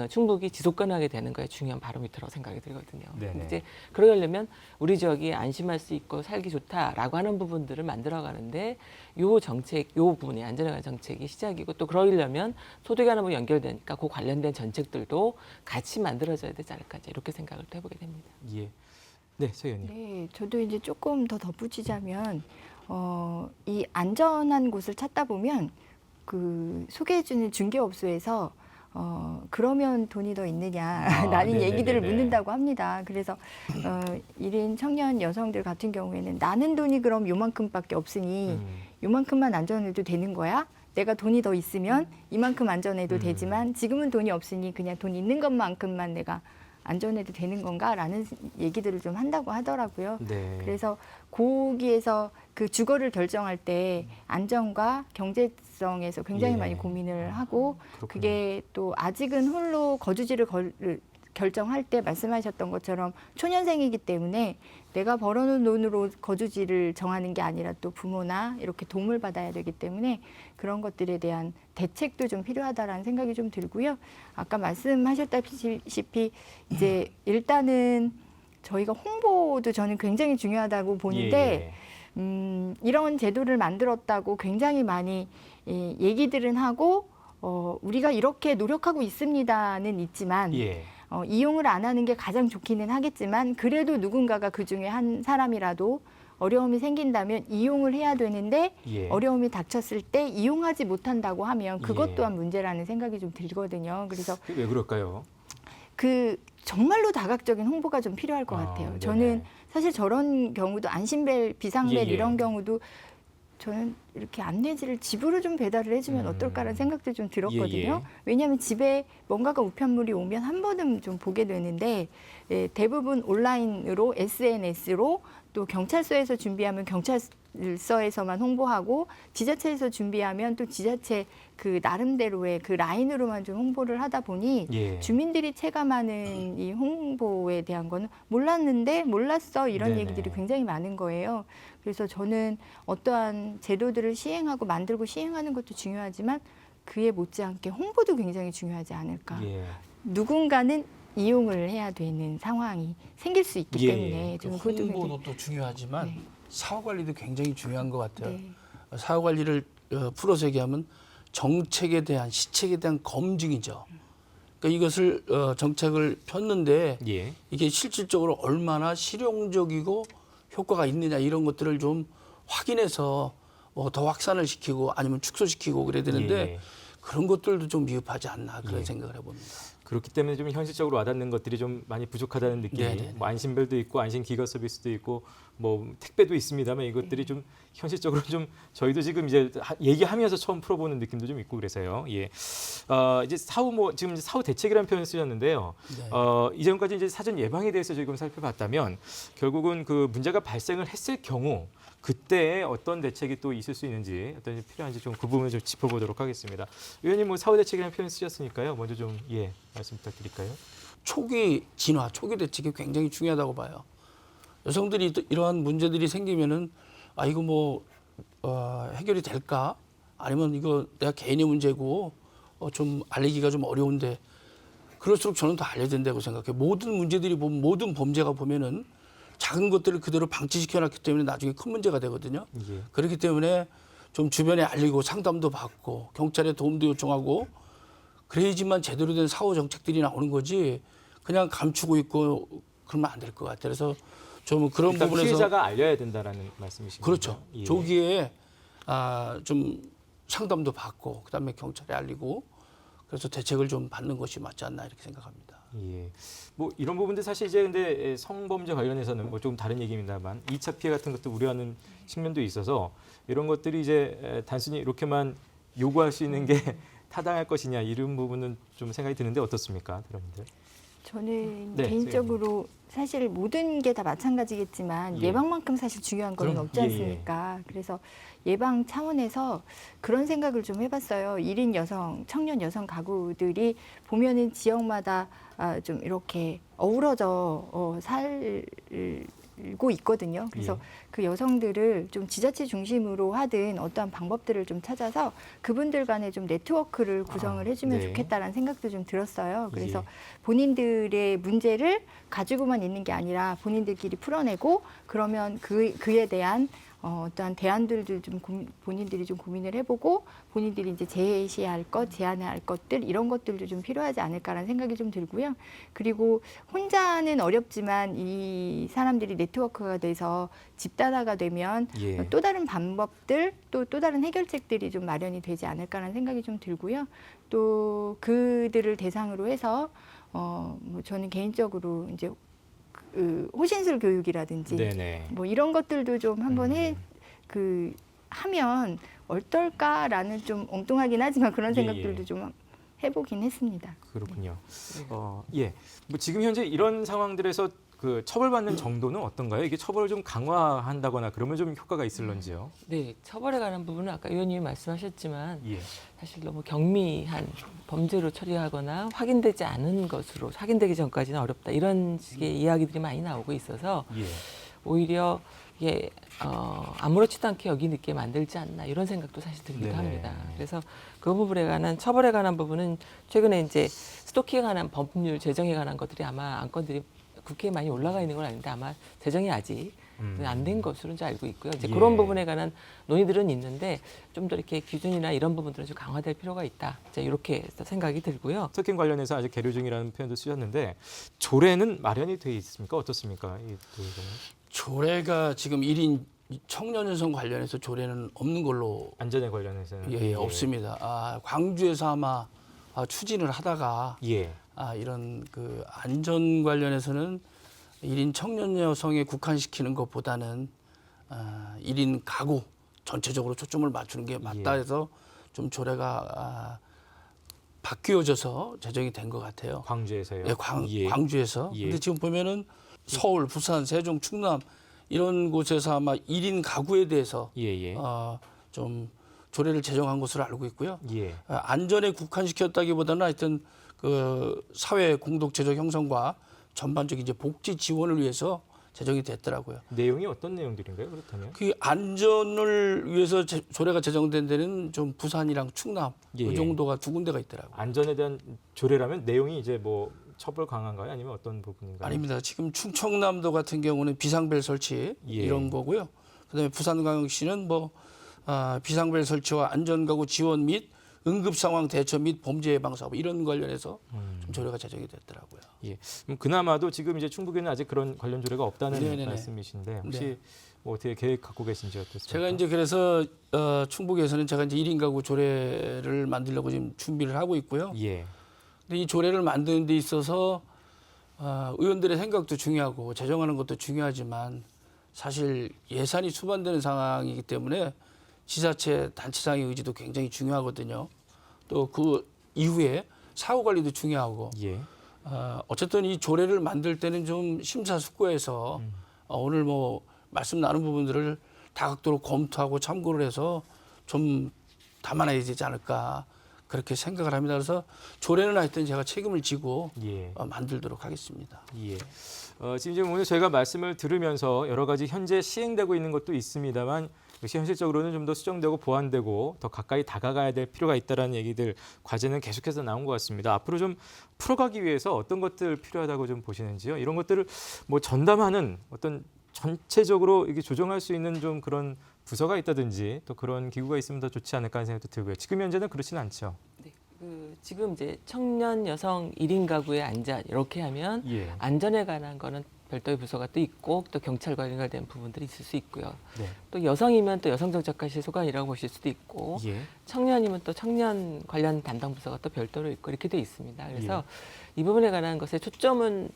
충북이 지속 가능하게 되는 거에 중요한 바로미터라고 생각이 들거든요. 네네. 이제 그러려면 우리 지역이 안심할 수 있고 살기 좋다라고 하는 부분들을 만들어가는데 요 정책, 요 부분이 안전에 관한 정책이 시작이고 또 그러려면 소득에 관한 부분 연결되니까 그 관련된 정책들도 같이 만들어져야 되지 않을까 이렇게 생각을 또 해보게 됩니다. 예. 네, 서 의원님. 네, 저도 이제 조금 더 덧붙이자면 이 안전한 곳을 찾다 보면 그 소개해주는 중개업소에서 그러면 돈이 더 있느냐 라는 네네네네. 얘기들을 묻는다고 합니다. 그래서 1인 청년 여성들 같은 경우에는 나는 돈이 그럼 요만큼밖에 없으니 요만큼만 안전해도 되는 거야? 내가 돈이 더 있으면 이만큼 안전해도 되지만 지금은 돈이 없으니 그냥 돈 있는 것만큼만 내가 안전해도 되는 건가라는 얘기들을 좀 한다고 하더라고요. 네. 그래서 거기에서 그 주거를 결정할 때 안전과 경제성에서 굉장히 예. 많이 고민을 하고 그렇군요. 그게 또 아직은 홀로 거주지를 결정할 때 말씀하셨던 것처럼 초년생이기 때문에 내가 벌어놓은 돈으로 거주지를 정하는 게 아니라 또 부모나 이렇게 도움을 받아야 되기 때문에 그런 것들에 대한 대책도 좀 필요하다라는 생각이 좀 들고요. 아까 말씀하셨다시피 이제 일단은 저희가 홍보도 저는 굉장히 중요하다고 보는데 이런 제도를 만들었다고 굉장히 많이 얘기들은 하고 우리가 이렇게 노력하고 있습니다는 있지만 예. 이용을 안 하는 게 가장 좋기는 하겠지만 그래도 누군가가 그중에 한 사람이라도 어려움이 생긴다면 이용을 해야 되는데 예. 어려움이 닥쳤을 때 이용하지 못한다고 하면 그것 예. 또한 문제라는 생각이 좀 들거든요. 그래서 왜 그럴까요? 그 정말로 다각적인 홍보가 좀 필요할 것 같아요. 네네. 저는 사실 저런 경우도 안심벨, 비상벨 예, 예. 이런 경우도 저는 이렇게 안내지를 집으로 좀 배달을 해주면 어떨까라는 생각도 좀 들었거든요. 예, 예. 왜냐하면 집에 뭔가가 우편물이 오면 한 번은 좀 보게 되는데 대부분 온라인으로 SNS로 또 경찰서에서 준비하면 경찰서에서만 홍보하고 지자체에서 준비하면 또 지자체 그 나름대로의 그 라인으로만 좀 홍보를 하다 보니 예. 주민들이 체감하는 이 홍보에 대한 거는 몰랐는데 몰랐어 이런 네네. 얘기들이 굉장히 많은 거예요. 그래서 저는 어떠한 제도들을 시행하고 만들고 시행하는 것도 중요하지만 그에 못지않게 홍보도 굉장히 중요하지 않을까. 예. 누군가는 이용을 해야 되는 상황이 생길 수 있기 예, 때문에 그 저는 그것도 굉장히 홍보도 또 중요하지만 네. 사후 관리도 굉장히 중요한 것 같아요. 네. 사후 관리를 풀어서 얘기하면 정책에 대한 시책에 대한 검증이죠. 그러니까 이것을 정책을 폈는데 예. 이게 실질적으로 얼마나 실용적이고 효과가 있느냐 이런 것들을 좀 확인해서 뭐 더 확산을 시키고 아니면 축소시키고 그래야 되는데 예. 그런 것들도 좀 미흡하지 않나 그런 예. 생각을 해봅니다. 그렇기 때문에 좀 현실적으로 와닿는 것들이 좀 많이 부족하다는 느낌이 네네. 뭐 안심벨도 있고 안심 기가 서비스도 있고 뭐 택배도 있습니다만 이것들이 좀 현실적으로 좀 저희도 지금 이제 얘기하면서 처음 풀어보는 느낌도 좀 있고 그래서요. 예. 이제 사후 지금 사후 대책이라는 표현을 쓰셨는데요. 네. 이전까지 이제 사전 예방에 대해서 지금 살펴봤다면 결국은 그 문제가 발생을 했을 경우 그때 어떤 대책이 또 있을 수 있는지 어떤 필요한지 좀 그 부분을 좀 짚어보도록 하겠습니다. 의원님 뭐 사후 대책이라는 표현 쓰셨으니까요. 먼저 좀 말씀 부탁드릴까요? 초기 진화, 초기 대책이 굉장히 중요하다고 봐요. 여성들이 이러한 문제들이 생기면은 이거 뭐 해결이 될까? 아니면 이거 내가 개인의 문제고 좀 알리기가 좀 어려운데 그럴수록 저는 더 알려야 된다고 생각해요. 모든 문제들이 보면 모든 범죄가 보면은 작은 것들을 그대로 방치시켜놨기 때문에 나중에 큰 문제가 되거든요. 예. 그렇기 때문에 좀 주변에 알리고 상담도 받고 경찰에 도움도 요청하고 그래야지만 제대로 된 사후 정책들이 나오는 거지 그냥 감추고 있고 그러면 안 될 것 같아요. 그래서 좀 그런 일단 부분에서 피해자가 알려야 된다라는 말씀이신가요? 그렇죠. 예. 조기에 좀 상담도 받고 그다음에 경찰에 알리고 그래서 대책을 좀 받는 것이 맞지 않나 이렇게 생각합니다. 예. 뭐 이런 부분들 사실 이제 근데 성범죄 관련해서는 뭐 조금 다른 얘기입니다만 2차 피해 같은 것도 우려하는 측면도 있어서 이런 것들이 이제 단순히 이렇게만 요구할 수 있는 게 타당할 것이냐 이런 부분은 좀 생각이 드는데 어떻습니까, 대표님들? 저는 네, 개인적으로 사실 모든 게 다 마찬가지겠지만 예. 예방만큼 사실 중요한 건 그럼, 없지 예, 않습니까? 그래서 예방 차원에서 그런 생각을 좀 해봤어요. 1인 여성, 청년 여성 가구들이 보면은 지역마다 좀 이렇게 어우러져 살고 있거든요. 그래서 예. 그 여성들을 좀 지자체 중심으로 하든 어떠한 방법들을 좀 찾아서 그분들 간에 좀 네트워크를 구성을 해주면 네. 좋겠다라는 생각도 좀 들었어요. 그래서 예. 본인들의 문제를 가지고만 있는 게 아니라 본인들끼리 풀어내고 그러면 그에 대한 어떠한 대안들도 좀 본인들이 좀 고민을 해보고 본인들이 이제 제시할 것, 제안해야 할 것들 이런 것들도 좀 필요하지 않을까라는 생각이 좀 들고요. 그리고 혼자는 어렵지만 이 사람들이 네트워크가 돼서 집단화가 되면 예. 또 다른 방법들 또 다른 해결책들이 좀 마련이 되지 않을까라는 생각이 좀 들고요. 또 그들을 대상으로 해서 뭐 저는 개인적으로 이제 그 호신술 교육이라든지 네네. 뭐 이런 것들도 좀 한번 하면 어떨까라는 좀 엉뚱하긴 하지만 그런 예, 생각들도 예. 좀 해보긴 했습니다. 그렇군요. 예. 뭐 지금 현재 이런 상황들에서 그 처벌받는 정도는 어떤가요? 이게 처벌을 좀 강화한다거나 그러면 좀 효과가 있을런지요? 네, 처벌에 관한 부분은 아까 의원님이 말씀하셨지만 예. 사실 너무 경미한 범죄로 처리하거나 확인되지 않은 것으로 확인되기 전까지는 어렵다 이런 식의 이야기들이 많이 나오고 있어서 예. 오히려 이게 아무렇지도 않게 여기있게 만들지 않나 이런 생각도 사실 들기도 네네. 합니다. 그래서 그 부분에 관한 처벌에 관한 부분은 최근에 이제 스토킹에 관한 법률 제정에 관한 것들이 아마 안건들이 국회에 많이 올라가 있는 건 아닌데 아마 제정이 아직 안 된 것으로 이제 알고 있고요. 이제 예. 그런 부분에 관한 논의들은 있는데 좀 더 이렇게 기준이나 이런 부분들은 좀 강화될 필요가 있다. 이제 이렇게 생각이 들고요. 스토킹 관련해서 아직 계류 중이라는 표현도 쓰셨는데 조례는 마련이 돼 있습니까? 어떻습니까? 이 부분은? 조례가 지금 1인 청년 여성 관련해서 조례는 없는 걸로 안전에 관련해서는 예, 없습니다. 광주에서 아마 추진을 하다가 예. 이런 그 안전 관련해서는 1인 청년 여성에 국한시키는 것보다는 1인 가구 전체적으로 초점을 맞추는 게 맞다 예. 해서 좀 조례가 바뀌어져서 제정이 된 것 같아요. 광주에서요. 예, 예. 광주에서. 예. 근데 지금 보면은 서울, 부산, 세종, 충남 이런 곳에서 아마 1인 가구에 대해서 예. 좀 조례를 제정한 것으로 알고 있고요. 예. 안전에 국한시켰다기보다는 하여튼 그 사회 공동체적 형성과 전반적인 이제 복지 지원을 위해서 제정이 됐더라고요. 내용이 어떤 내용들인가요? 그렇다면? 그 안전을 위해서 조례가 제정된 데는 좀 부산이랑 충남 예. 그 정도가 두 군데가 있더라고요. 안전에 대한 조례라면 내용이 이제 뭐 처벌 강한가요? 아니면 어떤 부분인가요? 아닙니다. 지금 충청남도 같은 경우는 비상벨 설치 예. 이런 거고요. 그다음에 부산광역시는 뭐 비상벨 설치와 안전가구 지원 및 응급상황 대처 및 범죄 예방 사업 이런 관련해서 좀 조례가 제정이 됐더라고요. 예. 그나마도 지금 이제 충북에는 아직 그런 관련 조례가 없다는 네네네. 말씀이신데 혹시 네. 뭐 어떻게 계획 갖고 계신지 어떻습니까? 제가 이제 그래서 충북에서는 제가 이제 1인 가구 조례를 만들려고 지금 준비를 하고 있고요. 예. 근데 이 조례를 만드는 데 있어서 의원들의 생각도 중요하고 제정하는 것도 중요하지만 사실 예산이 수반되는 상황이기 때문에 지자체 단체장의 의지도 굉장히 중요하거든요. 또 그 이후에 사후 관리도 중요하고 예. 어쨌든 이 조례를 만들 때는 좀 심사숙고해서 오늘 뭐 말씀 나눈 부분들을 다각도로 검토하고 참고를 해서 좀 담아내야 되지 않을까 그렇게 생각을 합니다. 그래서 조례는 하여튼 제가 책임을 지고 예. 만들도록 하겠습니다. 예. 지금 오늘 저희가 말씀을 들으면서 여러 가지 현재 시행되고 있는 것도 있습니다만 역시 현실적으로는 좀 더 수정되고 보완되고 더 가까이 다가가야 될 필요가 있다라는 얘기들 과제는 계속해서 나온 것 같습니다. 앞으로 좀 풀어가기 위해서 어떤 것들 필요하다고 좀 보시는지요? 이런 것들을 뭐 전담하는 어떤 전체적으로 이게 조정할 수 있는 좀 그런 부서가 있다든지 또 그런 기구가 있으면 더 좋지 않을까 하는 생각도 들고요. 지금 현재는 그렇지는 않죠. 네, 지금 이제 청년 여성 1인 가구의 안전 이렇게 하면 예. 안전에 관한 거는 별도의 부서가 또 있고 또 경찰과 연결된 부분들이 있을 수 있고요. 네. 또 여성이면 또 여성정책과실 소관이라고 보실 수도 있고 예. 청년이면 또 청년 관련 담당 부서가 또 별도로 있고 이렇게 돼 있습니다. 그래서 예. 이 부분에 관한 것에 초점은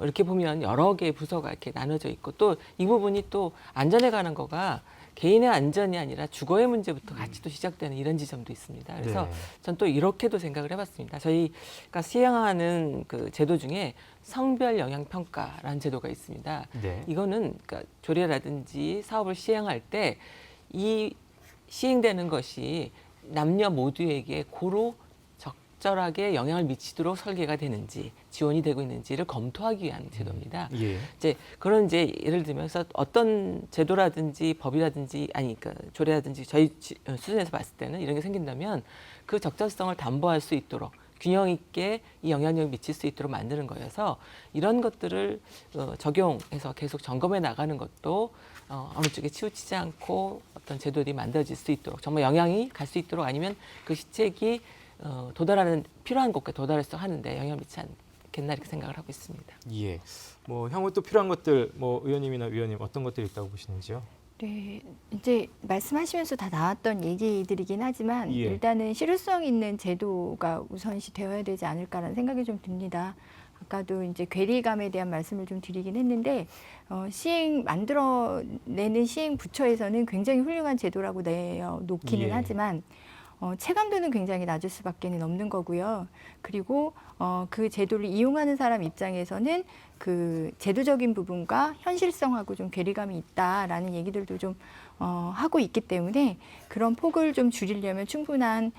이렇게 보면 여러 개의 부서가 이렇게 나눠져 있고 또 이 부분이 또 안전에 관한 거가 개인의 안전이 아니라 주거의 문제부터 같이 또 시작되는 이런 지점도 있습니다. 그래서 네. 전 또 이렇게도 생각을 해봤습니다. 저희가 시행하는 그 제도 중에 성별 영향 평가라는 제도가 있습니다. 네. 이거는 그러니까 조례라든지 사업을 시행할 때 이 시행되는 것이 남녀 모두에게 고루 적절하게 영향을 미치도록 설계가 되는지 지원이 되고 있는지를 검토하기 위한 제도입니다. 예. 이제 그런 이제 예를 들면서 어떤 제도라든지 법이라든지 아니 그러니까 조례라든지 저희 수준에서 봤을 때는 이런 게 생긴다면 그 적절성을 담보할 수 있도록 균형 있게 이 영향력을 미칠 수 있도록 만드는 거여서 이런 것들을 적용해서 계속 점검해 나가는 것도 어느 쪽에 치우치지 않고 어떤 제도들이 만들어질 수 있도록 정말 영향이 갈 수 있도록 아니면 그 시책이 도달하는 필요한 곳에 도달해서 하는데 영향을 미치지 않겠나 이렇게 생각을 하고 있습니다. 예. 뭐 향후 또 필요한 것들 뭐 의원님이나 위원님 어떤 것들이 있다고 보시는지요? 네, 이제 말씀하시면서 다 나왔던 얘기들이긴 하지만 예. 일단은 실효성 있는 제도가 우선시 되어야 되지 않을까라는 생각이 좀 듭니다. 아까도 이제 괴리감에 대한 말씀을 좀 드리긴 했는데 만들어내는 시행 부처에서는 굉장히 훌륭한 제도라고 내놓기는 예. 하지만 체감도는 굉장히 낮을 수밖에 없는 거고요. 그리고 그 제도를 이용하는 사람 입장에서는 그 제도적인 부분과 현실성하고 좀 괴리감이 있다라는 얘기들도 좀 하고 있기 때문에 그런 폭을 좀 줄이려면 충분한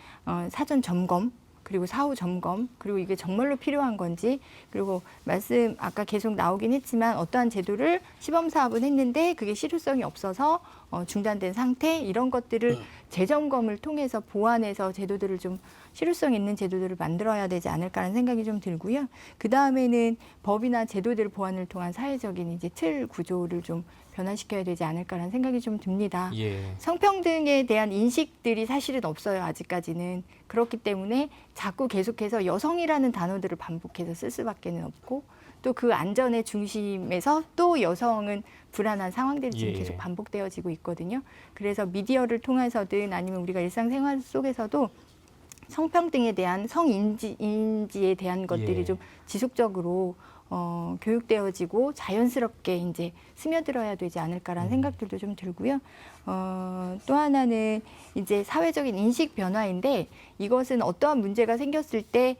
사전 점검 그리고 사후 점검 그리고 이게 정말로 필요한 건지 그리고 말씀 아까 계속 나오긴 했지만 어떠한 제도를 시범 사업은 했는데 그게 실효성이 없어서 중단된 상태 이런 것들을 재점검을 통해서 보완해서 제도들을 좀 실효성 있는 제도들을 만들어야 되지 않을까라는 생각이 좀 들고요. 그 다음에는 법이나 제도들 보완을 통한 사회적인 이제 틀 구조를 좀 변화시켜야 되지 않을까라는 생각이 좀 듭니다. 예. 성평등에 대한 인식들이 사실은 없어요. 아직까지는. 그렇기 때문에 자꾸 계속해서 여성이라는 단어들을 반복해서 쓸 수밖에 없고 또 그 안전의 중심에서 또 여성은 불안한 상황들이 지금 예. 계속 반복되어지고 있거든요. 그래서 미디어를 통해서든 아니면 우리가 일상생활 속에서도 성평등에 대한 성인지에 대한 것들이 예. 좀 지속적으로 교육되어지고 자연스럽게 이제 스며들어야 되지 않을까라는 생각들도 좀 들고요. 또 하나는 이제 사회적인 인식 변화인데 이것은 어떠한 문제가 생겼을 때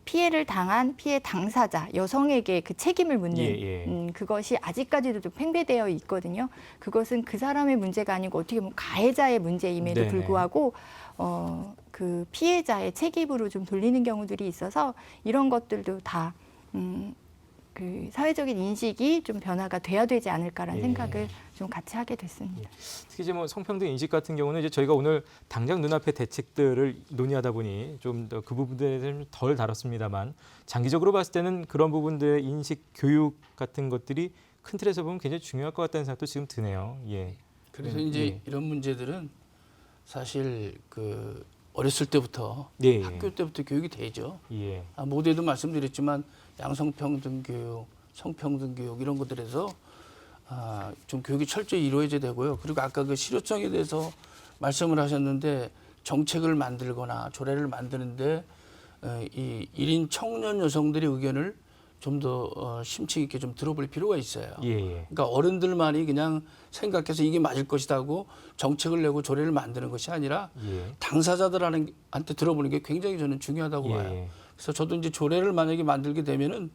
피해를 당한 피해 당사자 여성에게 그 책임을 묻는 예. 그것이 아직까지도 좀 팽배되어 있거든요. 그것은 그 사람의 문제가 아니고 어떻게 보면 가해자의 문제임에도 네네. 불구하고 그 피해자의 책임으로 좀 돌리는 경우들이 있어서 이런 것들도 다 그 사회적인 인식이 좀 변화가 돼야 되지 않을까라는 예. 생각을 좀 같이 하게 됐습니다. 특히 이제 뭐 성평등 인식 같은 경우는 이제 저희가 오늘 당장 눈앞의 대책들을 논의하다 보니 좀 더 그 부분들에 좀 덜 다뤘습니다만 장기적으로 봤을 때는 그런 부분들의 인식 교육 같은 것들이 큰 틀에서 보면 굉장히 중요할 것 같다는 생각도 지금 드네요. 예. 그래서 예. 이제 예. 이런 문제들은 사실 그 어렸을 때부터 예. 학교 때부터 교육이 되죠. 예. 모두에도 말씀드렸지만 양성평등 교육, 성평등 교육 이런 것들에서 좀 교육이 철저히 이루어져야 되고요. 그리고 아까 그 실효성에 대해서 말씀을 하셨는데 정책을 만들거나 조례를 만드는데 이 1인 청년 여성들의 의견을 좀 더 심층 있게 좀 들어볼 필요가 있어요. 예. 그러니까 어른들만이 그냥 생각해서 이게 맞을 것이다 하고 정책을 내고 조례를 만드는 것이 아니라 예. 당사자들한테 들어보는 게 굉장히 저는 중요하다고 봐요. 예. 그래서 저도 이제 조례를 만약에 만들게 되면은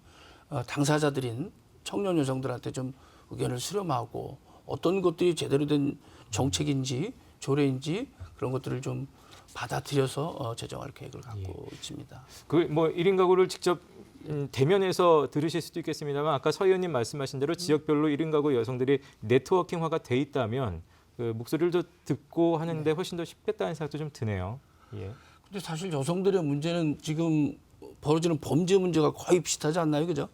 당사자들인 청년 여성들한테 좀 의견을 수렴하고 어떤 것들이 제대로 된 정책인지 조례인지 그런 것들을 좀 받아들여서 제정할 계획을 갖고 있습니다. 그 뭐 1인 가구를 직접 대면에서 들으실 수도 있겠습니다만 아까 서 의원님 말씀하신 대로 지역별로 1인 가구 여성들이 네트워킹화가 돼 있다면 그 목소리를 더 듣고 하는데 훨씬 더 쉽겠다는 생각도 좀 드네요. 예. 근데 사실 여성들의 문제는 지금 벌어지는 범죄 문제가 거의 비슷하지 않나요, 그죠?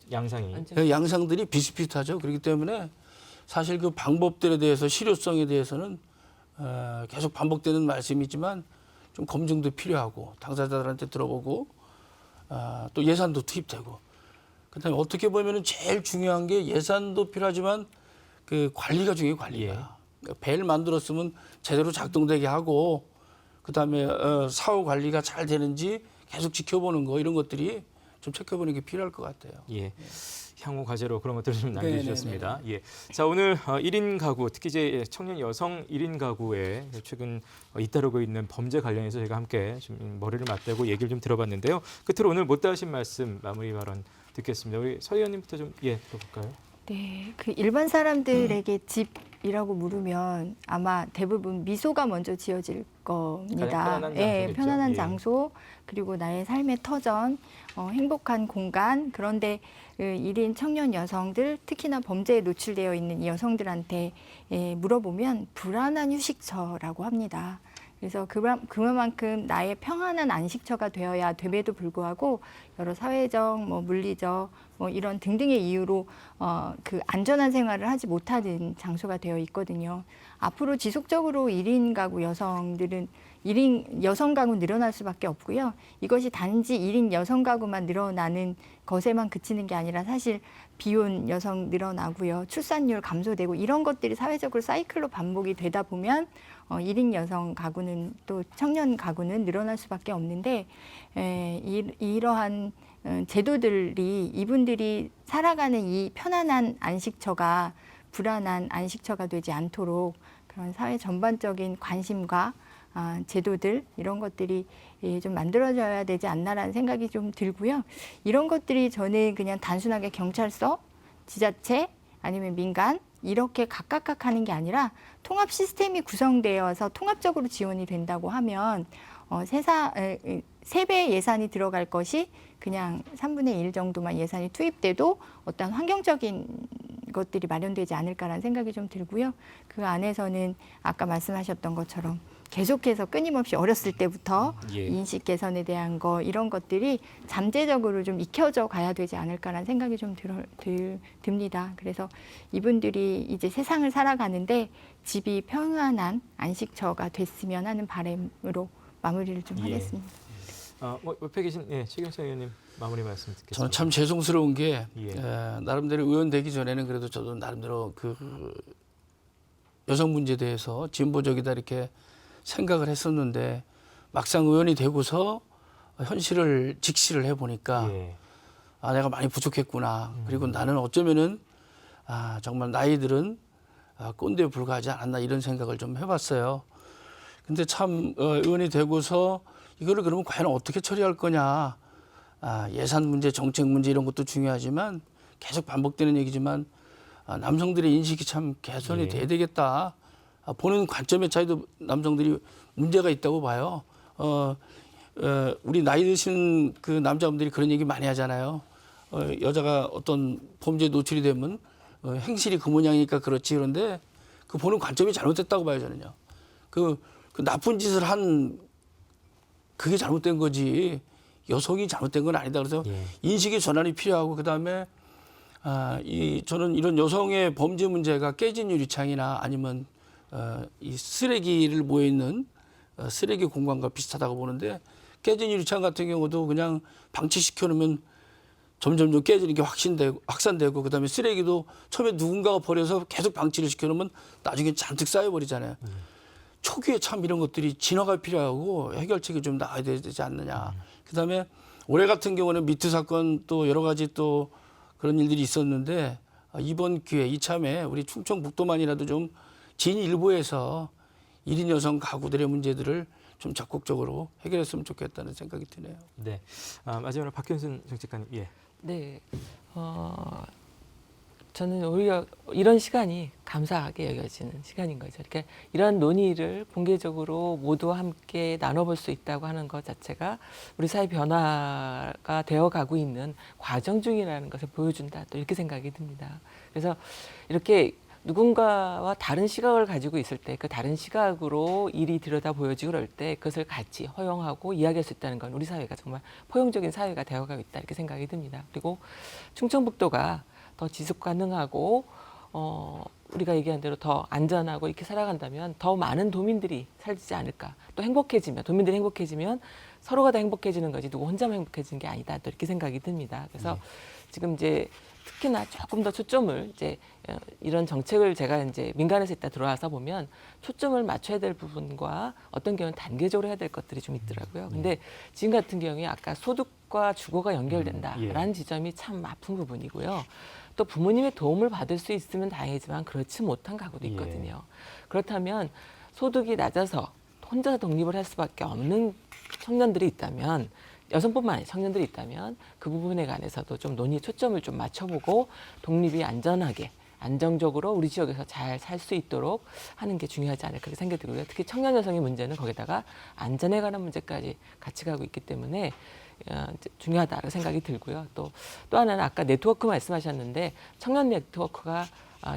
양상이. 양상들이 비슷비슷하죠. 그렇기 때문에 사실 그 방법들에 대해서 실효성에 대해서는 계속 반복되는 말씀이지만 좀 검증도 필요하고 당사자들한테 들어보고 또 예산도 투입되고 그다음에 어떻게 보면은 제일 중요한 게 예산도 필요하지만 그 관리가 중요해요, 관리가. 배를 만들었으면 제대로 작동되게 하고 그다음에 사후 관리가 잘 되는지 계속 지켜보는 거 이런 것들이 좀 체크해보는 게 필요할 것 같아요. 예. 향후 과제로 그런 것들을 좀 남겨주셨습니다. 예. 자, 오늘 1인 가구, 특히 이제 청년 여성 1인 가구에 최근 잇따르고 있는 범죄 관련해서 저희가 함께 좀 머리를 맞대고 얘기를 좀 들어봤는데요. 끝으로 오늘 못다 하신 말씀 마무리 발언 듣겠습니다. 우리 서 의원님부터 좀 들어볼까요? 네, 그 일반 사람들에게 집이라고 물으면 아마 대부분 미소가 먼저 지어질 겁니다. 편안한 예, 장소겠죠. 편안한 예. 장소, 그리고 나의 삶의 터전, 행복한 공간. 그런데 그 1인 청년 여성들, 특히나 범죄에 노출되어 있는 이 여성들한테 물어보면 불안한 휴식처라고 합니다. 그래서 그만큼 나의 평안한 안식처가 되어야 됨에도 불구하고 여러 사회적, 물리적, 이런 등등의 이유로 그 안전한 생활을 하지 못하는 장소가 되어 있거든요. 앞으로 지속적으로 1인 가구 여성들은 1인 여성 가구 늘어날 수밖에 없고요. 이것이 단지 1인 여성 가구만 늘어나는 것에만 그치는 게 아니라 사실 비혼 여성 늘어나고요. 출산율 감소되고 이런 것들이 사회적으로 사이클로 반복이 되다 보면 1인 여성 가구는 또 청년 가구는 늘어날 수밖에 없는데 이러한 제도들이 이분들이 살아가는 이 편안한 안식처가 불안한 안식처가 되지 않도록 그런 사회 전반적인 관심과 제도들 이런 것들이 좀 만들어져야 되지 않나라는 생각이 좀 들고요. 이런 것들이 저는 그냥 단순하게 경찰서, 지자체 아니면 민간 이렇게 각각 하는 게 아니라 통합 시스템이 구성되어서 통합적으로 지원이 된다고 하면 3배 예산이 들어갈 것이 그냥 3분의 1 정도만 예산이 투입돼도 어떤 환경적인 것들이 마련되지 않을까라는 생각이 좀 들고요. 그 안에서는 아까 말씀하셨던 것처럼 계속해서 끊임없이 어렸을 때부터 인식 개선에 대한 거 이런 것들이 잠재적으로 좀 익혀져 가야 되지 않을까라는 생각이 좀 듭니다. 그래서 이분들이 이제 세상을 살아가는데 집이 평안한 안식처가 됐으면 하는 바람으로 마무리를 좀 하겠습니다. 옆에 계신 최경찬 의원님 마무리 말씀 듣겠습니다. 저는 참 죄송스러운 게 나름대로 의원 되기 전에는 그래도 저도 나름대로 그 여성 문제에 대해서 진보적이다 이렇게 생각을 했었는데 막상 의원이 되고서 현실을 직시를 해보니까 내가 많이 부족했구나. 그리고 나는 어쩌면은 정말 나이들은 꼰대에 불과하지 않았나 이런 생각을 좀 해봤어요. 근데 참 의원이 되고서 이거를 그러면 과연 어떻게 처리할 거냐. 예산 문제, 정책 문제 이런 것도 중요하지만 계속 반복되는 얘기지만 남성들의 인식이 참 개선이 돼야 되겠다. 보는 관점의 차이도 남성들이 문제가 있다고 봐요. 우리 나이 드신 그 남자분들이 그런 얘기 많이 하잖아요. 여자가 어떤 범죄에 노출이 되면 행실이 그 모양이니까 그렇지. 그런데 그 보는 관점이 잘못됐다고 봐요, 저는요. 그 나쁜 짓을 한 그게 잘못된 거지 여성이 잘못된 건 아니다. 그래서 인식의 전환이 필요하고 그다음에 저는 이런 여성의 범죄 문제가 깨진 유리창이나 아니면 이 쓰레기를 모여 있는 쓰레기 공간과 비슷하다고 보는데 깨진 유리창 같은 경우도 그냥 방치시켜 놓으면 점점 깨지는 게 확산되고 그다음에 쓰레기도 처음에 누군가가 버려서 계속 방치를 시켜 놓으면 나중에 잔뜩 쌓여버리잖아요. 초기에 참 이런 것들이 진화가 필요하고 해결책이 좀 나와야 되지 않느냐. 그다음에 올해 같은 경우는 미투 사건 또 여러 가지 또 그런 일들이 있었는데 이번 기회 이참에 우리 충청북도만이라도 좀 진일보에서 1인 여성 가구들의 문제들을 좀 적극적으로 해결했으면 좋겠다는 생각이 드네요. 네. 마지막으로 박현순 정책관님. 네. 저는 오히려 이런 시간이 감사하게 여겨지는 시간인 거죠. 그러니까 이런 논의를 공개적으로 모두와 함께 나눠볼 수 있다고 하는 것 자체가 우리 사회 변화가 되어가고 있는 과정 중이라는 것을 보여준다. 또 이렇게 생각이 듭니다. 그래서 이렇게 누군가와 다른 시각을 가지고 있을 때 그 다른 시각으로 일이 들여다 보여지고 그럴 때 그것을 같이 허용하고 이야기할 수 있다는 건 우리 사회가 정말 포용적인 사회가 되어가고 있다. 이렇게 생각이 듭니다. 그리고 충청북도가 더 지속 가능하고 우리가 얘기한 대로 더 안전하고 이렇게 살아간다면 더 많은 도민들이 살지 않을까. 또 행복해지면 도민들이 행복해지면 서로가 다 행복해지는 거지 누구 혼자만 행복해지는 게 아니다. 또 이렇게 생각이 듭니다. 그래서 지금 이제 특히나 조금 더 초점을 이제 이런 정책을 제가 이제 민간에서 있다 들어와서 보면 초점을 맞춰야 될 부분과 어떤 경우는 단계적으로 해야 될 것들이 좀 있더라고요. 근데 지금 같은 경우에 아까 소득과 주거가 연결된다라는 지점이 참 아픈 부분이고요. 또 부모님의 도움을 받을 수 있으면 다행이지만 그렇지 못한 가구도 있거든요. 그렇다면 소득이 낮아서 혼자 독립을 할 수밖에 없는 청년들이 있다면 여성뿐만 아니라 청년들이 있다면 그 부분에 관해서도 좀 논의 초점을 좀 맞춰보고 독립이 안전하게 안정적으로 우리 지역에서 잘 살 수 있도록 하는 게 중요하지 않을까 그렇게 생각이 들고요. 특히 청년 여성의 문제는 거기다가 안전에 관한 문제까지 같이 가고 있기 때문에 중요하다고 생각이 들고요. 또 하나는 아까 네트워크 말씀하셨는데 청년 네트워크가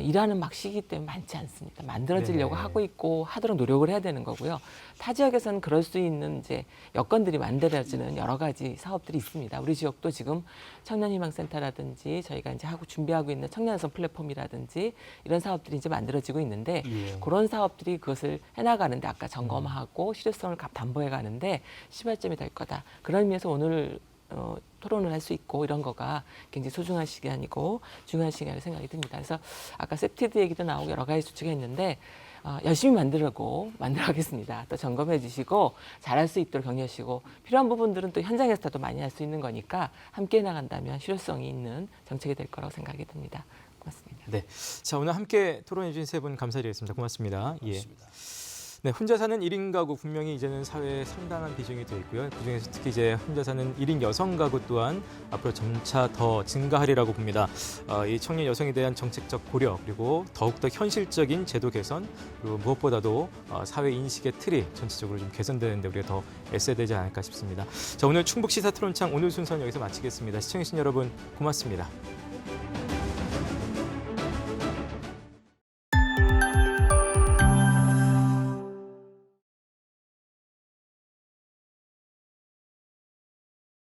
일하는 막 시기 때문에 많지 않습니다. 만들어지려고 네네. 하고 있고 하도록 노력을 해야 되는 거고요. 타 지역에서는 그럴 수 있는 이제 여건들이 만들어지는 여러 가지 사업들이 있습니다. 우리 지역도 지금 청년희망센터라든지 저희가 이제 하고 준비하고 있는 청년여성 플랫폼이라든지 이런 사업들이 이제 만들어지고 있는데 그런 사업들이 그것을 해나가는데 아까 점검하고 실효성을 담보해 가는데 시발점이 될 거다. 그런 의미에서 오늘 토론을 할 수 있고 이런 거가 굉장히 소중한 시간이고 중요한 시간이라고 생각이 듭니다. 그래서 아까 셉티드 얘기도 나오고 여러 가지 조치가 있는데 열심히 만들어가겠습니다. 또 점검해 주시고 잘할 수 있도록 격려하시고 필요한 부분들은 또 현장에서도 많이 할 수 있는 거니까 함께 나간다면 실효성이 있는 정책이 될 거라고 생각이 듭니다. 고맙습니다. 네, 자 오늘 함께 토론해 주신 세 분 감사드리겠습니다. 고맙습니다. 네, 혼자 사는 1인 가구 분명히 이제는 사회에 상당한 비중이 돼 있고요. 그중에서 특히 이제 혼자 사는 1인 여성 가구 또한 앞으로 점차 더 증가하리라고 봅니다. 이 청년 여성에 대한 정책적 고려 그리고 더욱더 현실적인 제도 개선 그리고 무엇보다도 사회 인식의 틀이 전체적으로 좀 개선되는데 우리가 더 애써야 되지 않을까 싶습니다. 자, 오늘 충북 시사 토론창 오늘 순서는 여기서 마치겠습니다. 시청해주신 여러분 고맙습니다.